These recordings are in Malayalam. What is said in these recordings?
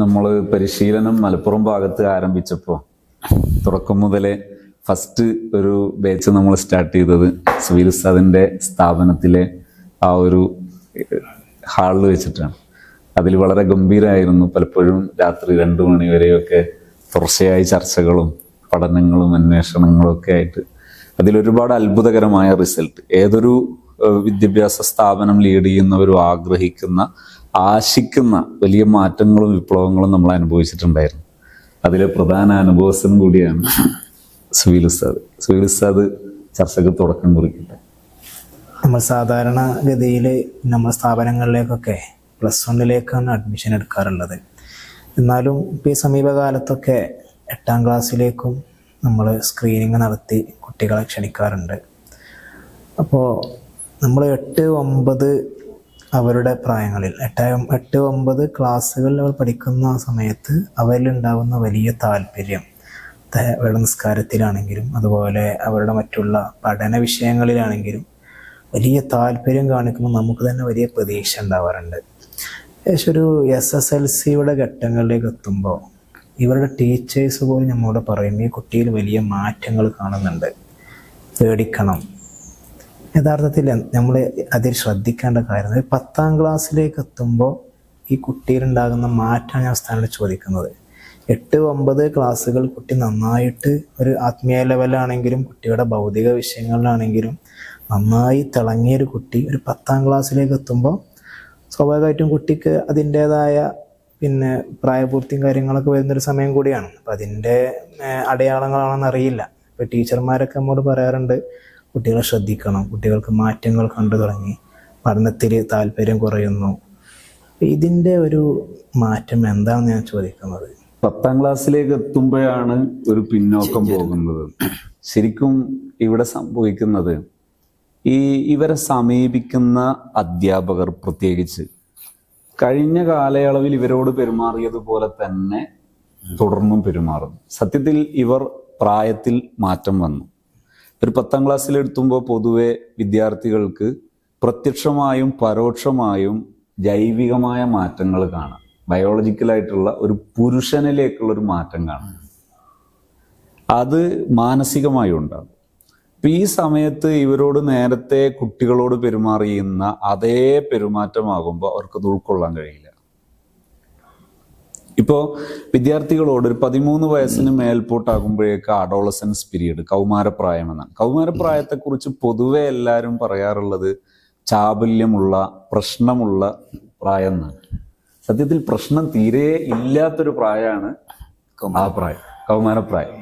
നമ്മൾ പരിശീലനം മലപ്പുറം ഭാഗത്ത് ആരംഭിച്ചപ്പോൾ തുടക്കം മുതലേ ഫസ്റ്റ് ഒരു ബാച്ച് നമ്മൾ സ്റ്റാർട്ട് ചെയ്തത് സുഹൈൽ ഉസ്താദിൻ്റെ സ്ഥാപനത്തിലെ ആ ഒരു ഹാളിൽ വെച്ചിട്ടാണ്. അതിൽ വളരെ ഗംഭീരമായിരുന്നു. പലപ്പോഴും രാത്രി 2 മണി വരെയൊക്കെ തുടർച്ചയായി ചർച്ചകളും പഠനങ്ങളും അന്വേഷണങ്ങളും ഒക്കെ ആയിട്ട് അതിലൊരുപാട് അത്ഭുതകരമായ റിസൾട്ട് ഏതൊരു വിദ്യാഭ്യാസ സ്ഥാപനം ലീഡ് ചെയ്യുന്നവരും ആശിക്കുന്ന വലിയ മാറ്റങ്ങളും വിപ്ലവങ്ങളും നമ്മൾ അനുഭവിച്ചിട്ടുണ്ടായിരുന്നു. അതിലെ പ്രധാന അനുഭവസ്ഥനും കൂടിയാണ് സുഹൈൽ ഉസ്താദ്. സുഹൈൽ ഉസ്താദ് ചർച്ചയ്ക്ക് തുടക്കം കുറിക്കട്ടെ. നമ്മൾ സാധാരണ ഗതിയിൽ നമ്മുടെ സ്ഥാപനങ്ങളിലേക്കൊക്കെ +1 അഡ്മിഷൻ എടുക്കാറുള്ളത്. എന്നാലും ഇപ്പോൾ ഈ സമീപകാലത്തൊക്കെ 8ാം ക്ലാസ്സിലേക്കും നമ്മൾ സ്ക്രീനിങ് നടത്തി കുട്ടികളെ ക്ഷണിക്കാറുണ്ട്. അപ്പോൾ നമ്മൾ 8, 9 അവരുടെ പ്രായങ്ങളിൽ 8, 9 ക്ലാസ്സുകളിൽ അവർ പഠിക്കുന്ന സമയത്ത് അവരിലുണ്ടാകുന്ന വലിയ താല്പര്യം അവരുടെ നിസ്കാരത്തിലാണെങ്കിലും അതുപോലെ അവരുടെ മറ്റുള്ള പഠന വിഷയങ്ങളിലാണെങ്കിലും വലിയ താല്പര്യം കാണിക്കുമ്പോൾ നമുക്ക് തന്നെ വലിയ പ്രതീക്ഷ ഉണ്ടാവാറുണ്ട്. ഏകദേശം ഒരു SSLCയുടെ ഘട്ടങ്ങളിലേക്ക് എത്തുമ്പോൾ ഇവരുടെ ടീച്ചേഴ്സ് പോലും നമ്മളോട് പറയും ഈ കുട്ടിയിൽ വലിയ മാറ്റങ്ങൾ കാണുന്നുണ്ട്, പേടിക്കണം. യഥാർത്ഥത്തിൽ നമ്മൾ അതിൽ ശ്രദ്ധിക്കേണ്ട കാര്യം 10ാം ക്ലാസ്സിലേക്ക് എത്തുമ്പോൾ ഈ കുട്ടിയിലുണ്ടാകുന്ന മാറ്റമാണ് ഞാൻ സ്ഥാനത്ത് ചോദിക്കുന്നത്. 8, 9 ക്ലാസ്സുകൾ കുട്ടി നന്നായിട്ട് ഒരു ആത്മീയ ലെവലാണെങ്കിലും കുട്ടിയുടെ ഭൗതിക വിഷയങ്ങളിലാണെങ്കിലും നന്നായി തിളങ്ങിയൊരു കുട്ടി ഒരു 10ാം ക്ലാസ്സിലേക്ക് എത്തുമ്പോൾ സ്വാഭാവികമായിട്ടും കുട്ടിക്ക് അതിൻ്റേതായ പ്രായപൂർത്തിയും കാര്യങ്ങളൊക്കെ വരുന്നൊരു സമയം കൂടിയാണ്. അപ്പം അതിൻ്റെ അടയാളങ്ങളാണെന്ന് അറിയില്ല. ഇപ്പോൾ ടീച്ചർമാരൊക്കെ നമ്മോട് പറയാറുണ്ട് കുട്ടികളെ ശ്രദ്ധിക്കണം, കുട്ടികൾക്ക് മാറ്റങ്ങൾ കണ്ടു തുടങ്ങി, പഠനത്തിൽ താല്പര്യം കുറയുന്നു. ഇതിൻ്റെ ഒരു മാറ്റം എന്താണെന്ന് ഞാൻ ചോദിക്കുന്നത്. 10ാം ക്ലാസ്സിലേക്ക് എത്തുമ്പോഴാണ് ഒരു പിന്നോക്കം പോകുന്നത്. ശരിക്കും ഇവിടെ സംഭവിക്കുന്നത് ഇവരെ സമീപിക്കുന്ന അധ്യാപകർ പ്രത്യേകിച്ച് കഴിഞ്ഞ കാലയളവിൽ ഇവരോട് പെരുമാറിയതുപോലെ തന്നെ തുടർന്നും പെരുമാറുന്നു. സത്യത്തിൽ ഇവർ പ്രായത്തിൽ മാറ്റം വന്നു. ഒരു 10ാം ക്ലാസ്സിലെത്തുമ്പോൾ പൊതുവെ വിദ്യാർത്ഥികൾക്ക് പ്രത്യക്ഷമായും പരോക്ഷമായും ജൈവികമായ മാറ്റങ്ങൾ കാണാം. ബയോളജിക്കലായിട്ടുള്ള ഒരു പുരുഷനിലേക്കുള്ളൊരു മാറ്റം കാണാം. അത് മാനസികമായി ഉണ്ടാകും. അപ്പം ഈ സമയത്ത് ഇവരോട് നേരത്തെ കുട്ടികളോട് പെരുമാറിയുന്ന അതേ പെരുമാറ്റമാകുമ്പോൾ അവർക്കത് ഉൾക്കൊള്ളാൻ കഴിയില്ല. ഇപ്പോൾ വിദ്യാർത്ഥികളോട് ഒരു 13 വയസ്സിന് മേൽപോട്ടാകുമ്പോഴേക്ക് അഡോളസൻസ് പീരീഡ്, കൗമാരപ്രായം എന്നാണ്. കൗമാരപ്രായത്തെക്കുറിച്ച് പൊതുവെ എല്ലാവരും പറയാറുള്ളത് ചാബല്യമുള്ള പ്രശ്നമുള്ള പ്രായം എന്നാണ്. സത്യത്തിൽ പ്രശ്നം തീരെ ഇല്ലാത്തൊരു പ്രായമാണ് ആ പ്രായം, കൗമാരപ്രായം.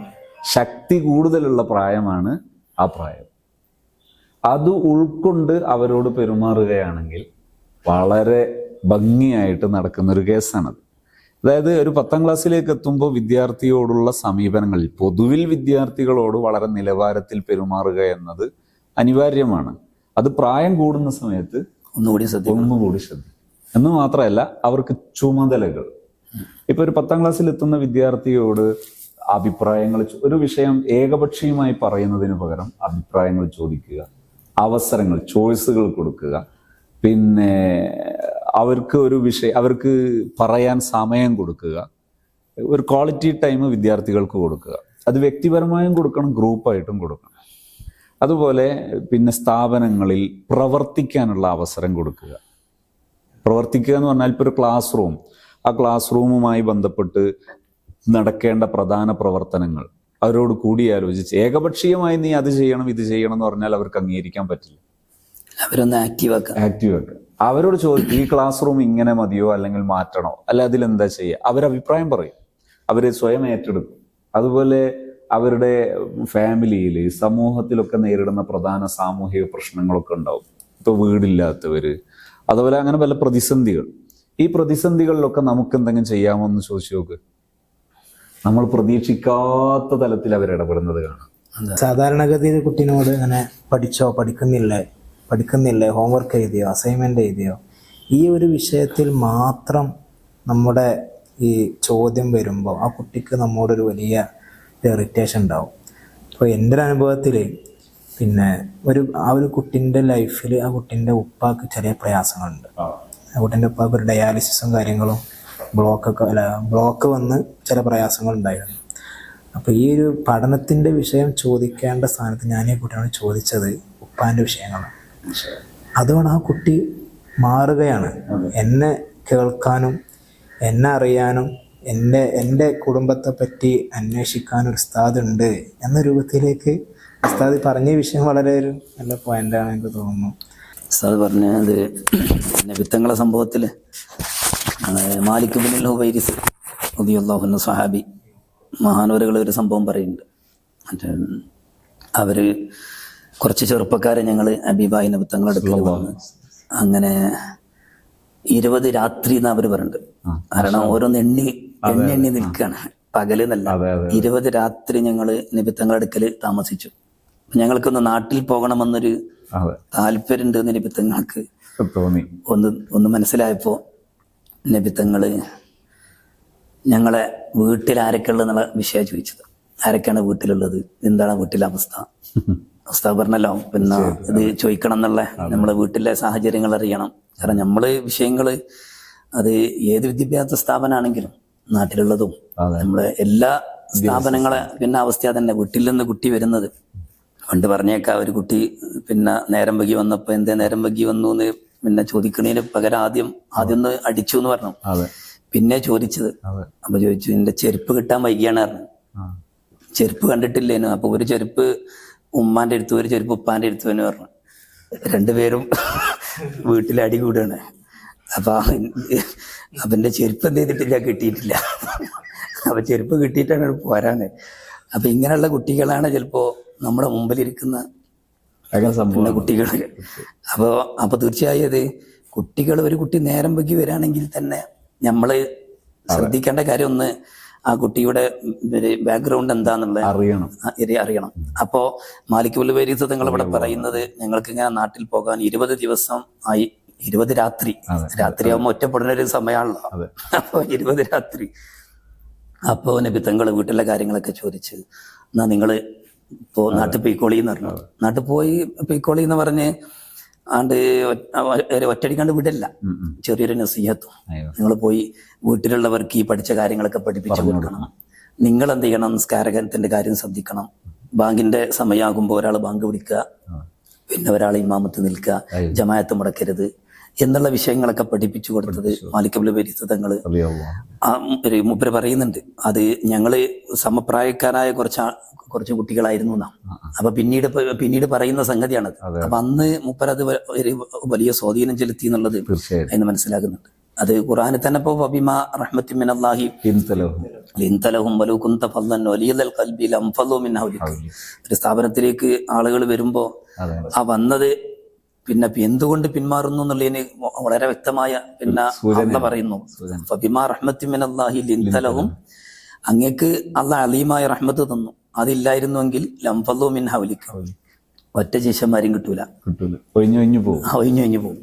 ശക്തി കൂടുതലുള്ള പ്രായമാണ് ആ പ്രായം. അത് ഉൾക്കൊണ്ട് അവരോട് പെരുമാറുകയാണെങ്കിൽ വളരെ ഭംഗിയായിട്ട് നടക്കുന്നൊരു കേസാണത്. അതായത് ഒരു 10ാം ക്ലാസ്സിലേക്ക് എത്തുമ്പോൾ വിദ്യാർത്ഥിയോടുള്ള സമീപനങ്ങളിൽ പൊതുവിൽ വിദ്യാർത്ഥികളോട് വളരെ നിലവാരത്തിൽ പെരുമാറുക എന്നത് അനിവാര്യമാണ്. അത് പ്രായം കൂടുന്ന സമയത്ത് ഒന്നുകൂടി ശ്രദ്ധിക്കും. എന്ന് മാത്രമല്ല അവർക്ക് ചുമതലകൾ. ഇപ്പൊ ഒരു 10ാം ക്ലാസ്സിൽ എത്തുന്ന വിദ്യാർത്ഥിയോട് അഭിപ്രായങ്ങൾ, ഒരു വിഷയം ഏകപക്ഷീയമായി പറയുന്നതിന് പകരം അഭിപ്രായങ്ങൾ ചോദിക്കുക, അവസരങ്ങൾ, ചോയ്സുകൾ കൊടുക്കുക. പിന്നെ അവർക്ക് ഒരു വിഷയം അവർക്ക് പറയാൻ സമയം കൊടുക്കുക. ഒരു ക്വാളിറ്റി ടൈം വിദ്യാർത്ഥികൾക്ക് കൊടുക്കുക. അത് വ്യക്തിപരമായും കൊടുക്കണം, ഗ്രൂപ്പായിട്ടും കൊടുക്കണം. അതുപോലെ പിന്നെ സ്ഥാപനങ്ങളിൽ പ്രവർത്തിക്കാനുള്ള അവസരം കൊടുക്കുക. പ്രവർത്തിക്കുക എന്ന് പറഞ്ഞാൽ ഇപ്പോൾ ഒരു ക്ലാസ് റൂം, ആ ക്ലാസ് റൂമുമായി ബന്ധപ്പെട്ട് നടക്കേണ്ട പ്രധാന പ്രവർത്തനങ്ങൾ അവരോട് കൂടിയാലോചിച്ച് ഏകപക്ഷീയമായി നീ അത് ചെയ്യണം ഇത് ചെയ്യണം എന്ന് പറഞ്ഞാൽ അവർക്ക് അംഗീകരിക്കാൻ പറ്റില്ല. അവരൊന്ന് ആക്റ്റീവാക്കുക. അവരോട് ചോദിക്കും ഈ ക്ലാസ് റൂം ഇങ്ങനെ മതിയോ അല്ലെങ്കിൽ മാറ്റണോ, അല്ല അതിലെന്താ ചെയ്യുക. അവരഭിപ്രായം പറയും, അവര് സ്വയം ഏറ്റെടുക്കും. അതുപോലെ അവരുടെ ഫാമിലിയിൽ സമൂഹത്തിലൊക്കെ നേരിടുന്ന പ്രധാന സാമൂഹിക പ്രശ്നങ്ങളൊക്കെ ഉണ്ടാവും. ഇപ്പോൾ വീടില്ലാത്തവര്, അതുപോലെ അങ്ങനെ പല പ്രതിസന്ധികൾ. ഈ പ്രതിസന്ധികളിലൊക്കെ നമുക്ക് എന്തെങ്കിലും ചെയ്യാമോ എന്ന് ചോദിച്ചു നോക്ക്. നമ്മൾ പ്രതീക്ഷിക്കാത്ത തലത്തിൽ അവരിടപെടുന്നത് കാണാം. സാധാരണഗതിയിൽ കുട്ടീനോട് അങ്ങനെ പഠിച്ചോ, പഠിക്കുന്നില്ലേ, ഹോംവർക്ക് എഴുതിയോ, അസൈൻമെന്റ് എഴുതിയോ, ഈ ഒരു വിഷയത്തിൽ മാത്രം നമ്മുടെ ഈ ചോദ്യം വരുമ്പോൾ ആ കുട്ടിക്ക് നമ്മോടൊരു വലിയ ഇറിറ്റേഷൻ ഉണ്ടാവും. അപ്പോൾ എൻ്റെ ഒരു അനുഭവത്തിൽ ആ ഒരു കുട്ടീൻ്റെ ലൈഫിൽ ആ കുട്ടീൻ്റെ ഉപ്പാക്ക് ചെറിയ പ്രയാസങ്ങളുണ്ട്. ആ കുട്ടീൻ്റെ ഉപ്പാക്ക് ഒരു ഡയാലിസിസും കാര്യങ്ങളും ബ്ലോക്ക് വന്ന് ചില പ്രയാസങ്ങൾ ഉണ്ടായിരുന്നു. അപ്പോൾ ഈ ഒരു പഠനത്തിൻ്റെ വിഷയം ചോദിക്കേണ്ട സ്ഥാനത്ത് ഞാൻ ഈ കുട്ടിയോട് ചോദിച്ചത് ഉപ്പാൻ്റെ വിഷയങ്ങളാണ്. അതുകൊണ്ട് ആ കുട്ടി മാറുകയാണ്. എന്നെ കേൾക്കാനും എന്നെ അറിയാനും എൻ്റെ കുടുംബത്തെ പറ്റി അന്വേഷിക്കാൻ ഒരു ഉസ്താദ് ഉണ്ട് എന്ന രൂപത്തിലേക്ക് ഉസ്താദ് പറഞ്ഞ വിഷയം വളരെ ഒരു നല്ല പോയിന്റാണ് എനിക്ക് തോന്നുന്നു. ഉസ്താദ് പറഞ്ഞത് നബിത്തങ്ങളെ സംഭവത്തിൽ മാലിക് ബിൻ ഹുവൈരിസ് റളിയല്ലാഹു അൻഹു സ്വഹാബി മഹാനവരുകൾ ഒരു സംഭവം പറയുന്നുണ്ട്. മറ്റേ അവര് കുറച്ച് ചെറുപ്പക്കാരെ ഞങ്ങൾ ഹബീബായ നബിത്തങ്ങളുടെ അടുക്കൽ വന്ന് അങ്ങനെ 20 രാത്രി എന്ന് അവർ പറയുന്നുണ്ട്. കാരണം ഓരോന്ന് എണ്ണി നിൽക്കുകയാണ്, പകല് എന്നല്ല. 20 രാത്രി ഞങ്ങള് നബിത്തങ്ങളുടെ അടുക്കൽ താമസിച്ചു. ഞങ്ങൾക്കൊന്ന് നാട്ടിൽ പോകണമെന്നൊരു താല്പര്യമുണ്ട് എന്ന് നബിത്തങ്ങൾക്ക് തോന്നി. ഒന്ന് മനസ്സിലായപ്പോ നബിത്തങ്ങള് ഞങ്ങളെ വീട്ടിൽ ആരൊക്കെ ഉള്ളത് എന്നുള്ള വിഷയം ചോദിച്ചത്. ആരൊക്കെയാണ് വീട്ടിലുള്ളത്, എന്താണ് വീട്ടിലെ അവസ്ഥ? ഉസ്താദ് പറഞ്ഞല്ലോ പിന്നെ ഇത് ചോദിക്കണം എന്നുള്ള, നമ്മളെ വീട്ടിലെ സാഹചര്യങ്ങൾ അറിയണം. കാരണം നമ്മള് വിഷയങ്ങള് അത് ഏത് വിദ്യാഭ്യാസ സ്ഥാപനമാണെങ്കിലും നാട്ടിലുള്ളതും നമ്മളെ എല്ലാ സ്ഥാപനങ്ങളെ പിന്നെ അവസ്ഥ തന്നെ. വീട്ടിൽ നിന്ന് കുട്ടി വരുന്നത് പണ്ട് പറഞ്ഞേക്കാം, ഒരു കുട്ടി പിന്നെ നേരം വൈകി വന്നപ്പോ എന്തേ നേരം വൈകി വന്നു എന്ന് പിന്നെ ചോദിക്കണേന് പകരം ആദ്യം ഒന്ന് അടിച്ചു എന്ന് പറഞ്ഞു. പിന്നെ ചോദിച്ചത്, അപ്പൊ ചോദിച്ചു എന്റെ ചെരുപ്പ് കിട്ടാൻ വൈകിയാണ് പറഞ്ഞു. ചെരുപ്പ് കണ്ടിട്ടില്ലേനു. അപ്പൊ ഒരു ചെരുപ്പ് ഉമ്മാന്റെ അടുത്ത്, ഒരു ചെരുപ്പ് ഉപ്പാന്റെ അടുത്ത് എന്ന് പറഞ്ഞു. രണ്ടുപേരും വീട്ടിൽ അടി കൂടുകയാണ്. അപ്പൊ എന്റെ ചെരുപ്പ് എന്ത് ചെയ്തിട്ടില്ല, കിട്ടിയിട്ടില്ല. അപ്പൊ ചെരുപ്പ് കിട്ടിയിട്ടാണ് പോരാന്. അപ്പൊ ഇങ്ങനെയുള്ള കുട്ടികളാണ് ചിലപ്പോ നമ്മുടെ മുമ്പിലിരിക്കുന്ന കുട്ടികൾ. അപ്പൊ തീർച്ചയായും അത് കുട്ടികൾ, ഒരു കുട്ടി നേരം വൈകി വരാണെങ്കിൽ തന്നെ നമ്മള് ശ്രദ്ധിക്കേണ്ട കാര്യം ഒന്ന് ആ കുട്ടിയുടെ ബാക്ക്ഗ്രൗണ്ട് എന്താന്നുള്ളത് അറിയണം. അപ്പോ മാലിക് ബിൻ ഹുവൈരിസ് തങ്ങൾ ഇവിടെ പറയുന്നത്, ഞങ്ങൾക്ക് ഇങ്ങനെ നാട്ടിൽ പോകാൻ 20 ദിവസം ആയി. 20 രാത്രിയാകുമ്പോ ഒറ്റപ്പെടുന്ന ഒരു സമയമാണല്ലോ. അപ്പൊ 20 രാത്രി. അപ്പോ നബിത്തങ്ങള് വീട്ടിലെ കാര്യങ്ങളൊക്കെ ചോദിച്ച്, എന്നാ നിങ്ങള് ഇപ്പോ നാട്ടിൽ പൊയ്ക്കോളി എന്ന് പറഞ്ഞു. നാട്ടിൽ പോയി പൊയ്ക്കോളി എന്ന് പറഞ്ഞ് ആണ്ട് ഒറ്റടിക്കാണ്ട് വിടില്ല, ചെറിയൊരു നസീഹത്തും. നിങ്ങൾ പോയി വീട്ടിലുള്ളവർക്ക് ഈ പഠിച്ച കാര്യങ്ങളൊക്കെ പഠിപ്പിച്ചു കൊടുക്കണം. നിങ്ങൾ എന്ത് ചെയ്യണം, നിസ്കാരത്തിന്റെ കാര്യം ശ്രദ്ധിക്കണം. ബാങ്കിന്റെ സമയമാകുമ്പോൾ ഒരാൾ ബാങ്ക് വിളിക്കുക, പിന്നെ ഒരാൾ ഇമാമത്ത് നിൽക്കുക, ജമാഅത്ത് മുടക്കരുത് എന്നുള്ള വിഷയങ്ങളൊക്കെ പഠിപ്പിച്ചു കൊടുത്തത് മാലിക് ബിൻ ഹുവൈരിസ് തങ്ങള്. മൂപ്പര് പറയുന്നുണ്ട്, അത് ഞങ്ങള് സമപ്രായക്കാരായ കുറച്ച് കുട്ടികളായിരുന്നു എന്നാ. അപ്പൊ പിന്നീട് പറയുന്ന സംഗതിയാണത്. അപ്പൊ അന്ന് മൂപ്പരത് വലിയ സ്വാധീനം ചെലുത്തി എന്നുള്ളത് എന്ന് മനസ്സിലാക്കുന്നുണ്ട്. അത് ഖുർആനിൽ തന്നെ ഇപ്പൊ വബിമാ റഹ്മത്തിൻ മിനല്ലാഹി ലിൻത ലഹും വലൗ കുൻത ഫദ്ദൻ വലിയൽ ഖൽബി ലംഫളു മിൻ ഹൗലിക. ഒരു സ്ഥാപനത്തിലേക്ക് ആളുകൾ വരുമ്പോ ആ വന്നത് പിന്നെ എന്തുകൊണ്ട് പിന്മാറുന്നു എന്നുള്ളതിന് വളരെ വ്യക്തമായ പിന്നെ അല്ലാഹ് പറയുന്നു, ഫബിമാ റഹ്മത്തിൻ മിനല്ലാഹി ലിൻത ലഹും, അങ്ങേക്ക് അല്ലാഹ് അലീമായ റഹ്മത്ത് തന്നു, അതില്ലായിരുന്നുവെങ്കിൽ ലംഫളു മിൻ ഹൗലിക, ഒറ്റ ശിഷ്യന്മാരും കിട്ടൂല, ഒഴിഞ്ഞു പോകും.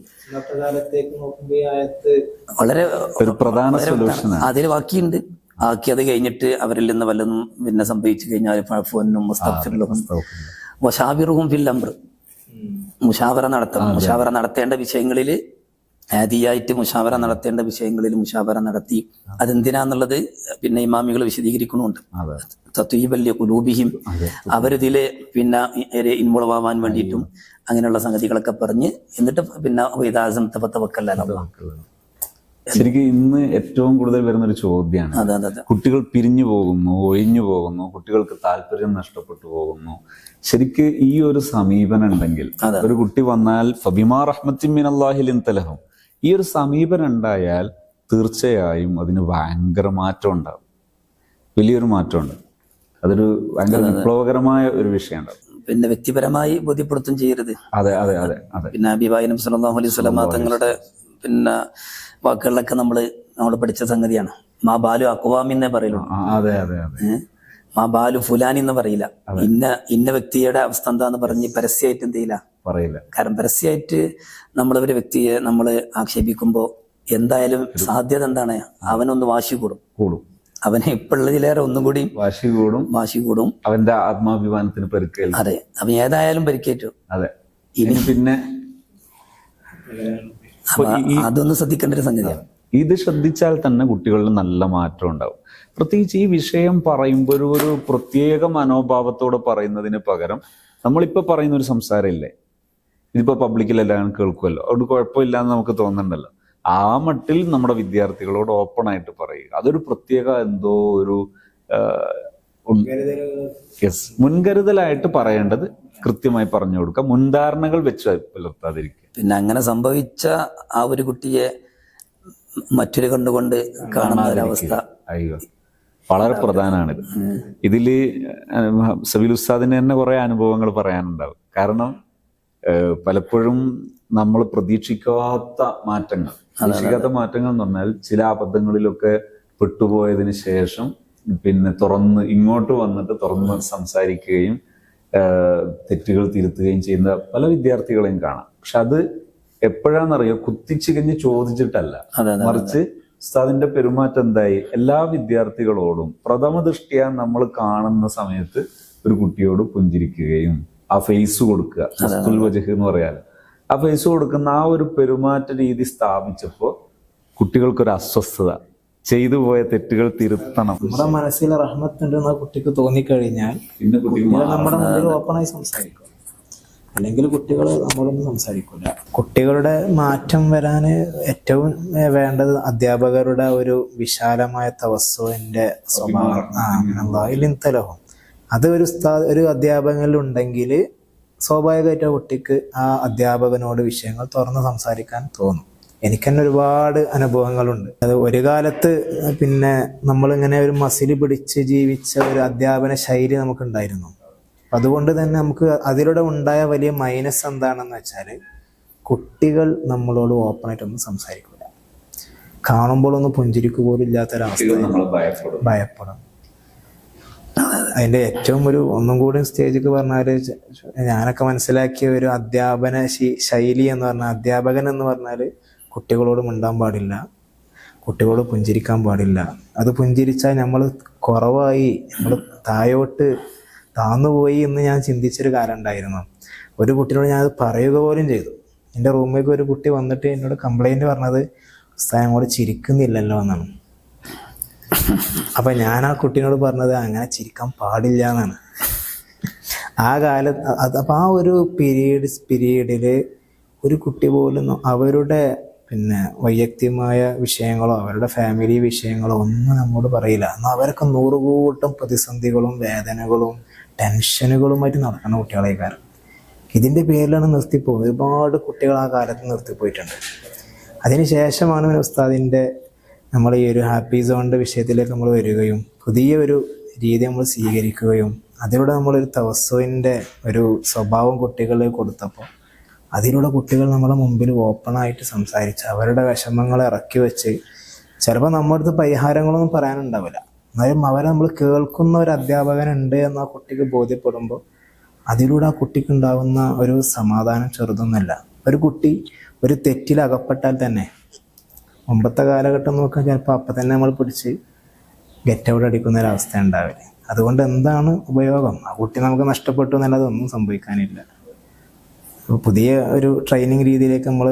വളരെ ഒരു പ്രധാന സൊല്യൂഷൻ അതിൽ ബാക്കിയുണ്ട്. അത് കഴിഞ്ഞിട്ട് അവരിൽ നിന്ന് വല്ലതും പിന്നെ സംഭവിച്ചു കഴിഞ്ഞാൽ മുഷാവറ നടത്തണം. മുഷാവറ നടത്തേണ്ട വിഷയങ്ങളിൽ ആദിയായിട്ട് മുഷാവറ നടത്തേണ്ട വിഷയങ്ങളിൽ മുഷാവറ നടത്തി. അതെന്തിനാന്നുള്ളത് പിന്നെ ഇമാമികൾ വിശദീകരിക്കുന്നുണ്ട്. തത്വീബല്യ കുലൂബിഹിം, അവരിതില് പിന്നെ ഇൻവോൾവ് ആവാൻ വേണ്ടിയിട്ടും അങ്ങനെയുള്ള സംഗതികളൊക്കെ പറഞ്ഞ് എന്നിട്ട് പിന്നെ ശരിക്കും ഇന്ന് ഏറ്റവും കൂടുതൽ വരുന്ന ഒരു ചോദ്യമാണ്, കുട്ടികൾ പിരിഞ്ഞു പോകുന്നു, ഒഴിഞ്ഞു പോകുന്നു, കുട്ടികൾക്ക് താല്പര്യം നഷ്ടപ്പെട്ടു പോകുന്നു. ശരിക്ക് ഈ ഒരു സമീപനം ഉണ്ടെങ്കിൽ, ഒരു കുട്ടി വന്നാൽ ഫബിമാ റഹ്മത്തിൻ മിനല്ലാഹി ലിൻത ലഹും, ഈ ഒരു സമീപനം ഉണ്ടായാൽ തീർച്ചയായും അതിന് ഭയങ്കര മാറ്റം ഉണ്ടാവും, വലിയൊരു മാറ്റമുണ്ട്. അതൊരു ഭയങ്കര വിപ്ലവകരമായ ഒരു വിഷയമാണ്. പിന്നെ വ്യക്തിപരമായി ബോധ്യപ്പെടുത്തും ചെയ്യരുത്. അതെ. പിന്നെ ഹബീബായ നബി സല്ലല്ലാഹു അലൈഹി വസല്ലം തങ്ങളുടെ പിന്നെ വാക്കുകളിലൊക്കെ നമ്മൾ പഠിച്ച സംഗതിയാണ്. മാ ബാലു അക്വാമിന്നേ പറയുള്ളൂ, മാ ബാലു ഫുലാനി എന്ന് പറയില്ല. ഇന്ന വ്യക്തിയുടെ അവസ്ഥ എന്താന്ന് പറഞ്ഞ് പരസ്യമായിട്ട് എന്ത് ചെയ്യില്ല, പറയില്ല. കാരണം പരസ്യമായിട്ട് നമ്മളൊരു വ്യക്തിയെ നമ്മൾ ആക്ഷേപിക്കുമ്പോ എന്തായാലും സാധ്യത എന്താണ്, അവനൊന്ന് വാശി കൂടും. അവനെ ഇപ്പോഴുള്ളതിലേറെ ഒന്നും കൂടി വാശി കൂടും. അവന്റെ ആത്മാഭിമാനത്തിന് പരിക്കേറ്റു. അതെ, അവൻ ഏതായാലും പരിക്കേറ്റു. അതെ, ഇനി പിന്നെ അതൊന്ന് ശ്രദ്ധിക്കേണ്ട ഒരു സംഗതിയാണ്. ഇത് ശ്രദ്ധിച്ചാൽ തന്നെ കുട്ടികളിൽ നല്ല മാറ്റം ഉണ്ടാവും. പ്രത്യേകിച്ച് ഈ വിഷയം പറയുമ്പോൾ ഒരു പ്രത്യേക മനോഭാവത്തോടെ പറയുന്നതിന് പകരം നമ്മളിപ്പോൾ പറയുന്ന ഒരു സംസാരമില്ലേ, ഇതിപ്പോൾ പബ്ലിക്കിലെല്ലാം കേൾക്കുമല്ലോ, അതുകൊണ്ട് കുഴപ്പമില്ല എന്ന് നമുക്ക് തോന്നുന്നുണ്ടല്ലോ. ആ മട്ടിൽ നമ്മുടെ വിദ്യാർത്ഥികളോട് ഓപ്പണായിട്ട് പറയുക, അതൊരു പ്രത്യേക എന്തോ ഒരു മുൻകരുതലായിട്ട് പറയേണ്ടത് കൃത്യമായി പറഞ്ഞു കൊടുക്കുക, മുൻധാരണകൾ വെച്ച് പുലർത്താതിരിക്കുക. പിന്നെ അങ്ങനെ സംഭവിച്ച ആ ഒരു കുട്ടിയെ മറ്റൊരു കണ്ടുകൊണ്ട് കാണുന്ന ഒരവസ്ഥ അയ്യോ വളരെ പ്രധാനമാണിത്. ഇതില് സബീൽ ഉസ്താദിന് തന്നെ കുറെ അനുഭവങ്ങൾ പറയാനുണ്ടാവും. കാരണം പലപ്പോഴും നമ്മൾ പ്രതീക്ഷിക്കാത്ത മാറ്റങ്ങൾ എന്ന് പറഞ്ഞാൽ ചില അബദ്ധങ്ങളിലൊക്കെ പെട്ടുപോയതിന് ശേഷം പിന്നെ ഇങ്ങോട്ട് വന്നിട്ട് തുറന്ന് സംസാരിക്കുകയും തെറ്റുകൾ തിരുത്തുകയും ചെയ്യുന്ന പല വിദ്യാർത്ഥികളെയും കാണാം. പക്ഷെ അത് എപ്പോഴാണെന്നറിയോ, കുത്തിച്ചികഞ്ഞ് ചോദിച്ചിട്ടല്ല, മറിച്ച് ഉസ്താദിന്റെ പെരുമാറ്റം എന്തായി, എല്ലാ വിദ്യാർത്ഥികളോടും പ്രഥമ ദൃഷ്ടിയ നമ്മൾ കാണുന്ന സമയത്ത് ഒരു കുട്ടിയോട് പുഞ്ചിരിക്കുകയും ആ ഫേസ് കൊടുക്കുക, ഹസ്തുൽ വജഹ് എന്ന് പറയാറ്, ആ ഫേസ് കൊടുക്കുന്ന ആ ഒരു പെരുമാറ്റ രീതി സ്ഥാപിച്ചപ്പോൾ കുട്ടികൾക്കൊരു അസ്വസ്ഥത, ചെയ്തു പോയ തെറ്റുകൾ തിരുത്തണം. നമ്മുടെ മനസ്സിൽ റഹ്മത്തുണ്ടെന്ന് കുട്ടിക്ക് തോന്നിക്കഴിഞ്ഞാൽ പിന്നെ കുട്ടികൾ നമ്മുടെ മുന്നിൽ ഓപ്പണായി സംസാരിക്കും. അല്ലെങ്കിൽ കുട്ടികൾ നമ്മളൊന്നും സംസാരിക്കില്ല. കുട്ടികളുടെ മാറ്റം വരാൻ ഏറ്റവും വേണ്ടത് അധ്യാപകരുടെ ഒരു വിശാലമായ തവസ്സുവിന്റെ സ്വഭാവം തലവും അത് ഒരു അധ്യാപകനിലുണ്ടെങ്കിൽ സ്വാഭാവികമായിട്ട് ആ കുട്ടിക്ക് ആ അധ്യാപകനോട് വിഷയങ്ങൾ തുറന്ന് സംസാരിക്കാൻ തോന്നും. എനിക്ക് തന്നെ ഒരുപാട് അനുഭവങ്ങളുണ്ട്. അത് ഒരു കാലത്ത് പിന്നെ നമ്മളിങ്ങനെ ഒരു മസിൽ പിടിച്ച് ജീവിച്ച ഒരു അധ്യാപന ശൈലി നമുക്കുണ്ടായിരുന്നു. അതുകൊണ്ട് തന്നെ നമുക്ക് അതിലൂടെ ഉണ്ടായ വലിയ മൈനസ് എന്താണെന്ന് വെച്ചാൽ കുട്ടികൾ നമ്മളോട് ഓപ്പണായിട്ടൊന്നും സംസാരിക്കില്ല, കാണുമ്പോൾ ഒന്ന് പുഞ്ചിരിക്കു പോലും ഇല്ലാത്തൊരവസ്ഥ, ഭയപ്പെടും. അതിന്റെ ഏറ്റവും ഒന്നും കൂടി സ്റ്റേജിക്ക് പറഞ്ഞാല് ഞാനൊക്കെ മനസ്സിലാക്കിയ ഒരു അധ്യാപന ശൈലി എന്ന് പറഞ്ഞാൽ, അധ്യാപകൻ എന്ന് പറഞ്ഞാല് കുട്ടികളോട് മിണ്ടാൻ പാടില്ല, കുട്ടികളോട് പുഞ്ചിരിക്കാൻ പാടില്ല. അത് പുഞ്ചിരിച്ചാൽ നമ്മൾ കുറവായി, നമ്മൾ താന്നുപോയി എന്ന് ഞാൻ ചിന്തിച്ചൊരു കാലം ഉണ്ടായിരുന്നു. ഒരു കുട്ടിയോട് ഞാനത് പറയുക പോലും ചെയ്തു. എൻ്റെ റൂമിലേക്ക് ഒരു കുട്ടി വന്നിട്ട് എന്നോട് കംപ്ലൈൻറ്റ് പറഞ്ഞത്, ഉസ്താദ് അങ്ങോട്ട് ചിരിക്കുന്നില്ലല്ലോ എന്നാണ്. അപ്പം ഞാൻ ആ കുട്ടീനോട് പറഞ്ഞത് അങ്ങനെ ചിരിക്കാൻ പാടില്ല എന്നാണ്. ആ കാലത്ത് അപ്പം ആ ഒരു പീരീഡിൽ ഒരു കുട്ടി പോലും അവരുടെ വൈയക്തികമായ വിഷയങ്ങളോ അവരുടെ ഫാമിലി വിഷയങ്ങളോ ഒന്നും നമ്മോട് പറയില്ല. എന്നാൽ അവരൊക്കെ 100 കൂട്ടം പ്രതിസന്ധികളും വേദനകളും ടെൻഷനുകളുമായിട്ട് നടക്കുന്ന കുട്ടികളേക്കാരം. ഇതിൻ്റെ പേരിലാണ് നിർത്തിപ്പോകുന്നത്. ഒരുപാട് കുട്ടികൾ ആ കാലത്ത് നിർത്തിപ്പോയിട്ടുണ്ട്. അതിനുശേഷമാണ് ഉസ്താദിൻ്റെ നമ്മൾ ഈ ഒരു ഹാപ്പി സോണിൻ്റെ വിഷയത്തിലേക്ക് നമ്മൾ വരികയും പുതിയ ഒരു രീതി നമ്മൾ സ്വീകരിക്കുകയും അതിലൂടെ നമ്മളൊരു തവസ്സുവിൻ്റെ ഒരു സ്വഭാവം കുട്ടികളിലേക്ക് കൊടുത്തപ്പോൾ അതിലൂടെ കുട്ടികൾ നമ്മുടെ മുമ്പിൽ ഓപ്പണായിട്ട് സംസാരിച്ച് അവരുടെ വിഷമങ്ങൾ ഇറക്കി വെച്ച് ചിലപ്പോൾ നമ്മുടെ അടുത്ത് പരിഹാരങ്ങളൊന്നും പറയാനുണ്ടാവില്ല, എന്നാലും അവരെ നമ്മൾ കേൾക്കുന്ന ഒരു അധ്യാപകനുണ്ട് എന്ന് ആ കുട്ടിക്ക് ബോധ്യപ്പെടുമ്പോൾ അതിലൂടെ ആ കുട്ടിക്ക് ഉണ്ടാകുന്ന ഒരു സമാധാനം ചെറുതൊന്നുമല്ല. ഒരു കുട്ടി ഒരു തെറ്റിൽ അകപ്പെട്ടാൽ തന്നെ മുമ്പത്തെ കാലഘട്ടം നോക്കാൻ ചിലപ്പോൾ അപ്പം തന്നെ നമ്മൾ പിടിച്ച് ഗെറ്റ് ഔട്ട് അടിക്കുന്ന ഒരവസ്ഥ ഉണ്ടാവില്ല. അതുകൊണ്ട് എന്താണ് ഉപയോഗം? ആ കുട്ടി നമുക്ക് നഷ്ടപ്പെട്ടു എന്നല്ലാതെ ഒന്നും സംഭവിക്കാനില്ല. പുതിയ ഒരു ട്രെയിനിങ് രീതിയിലേക്ക് നമ്മൾ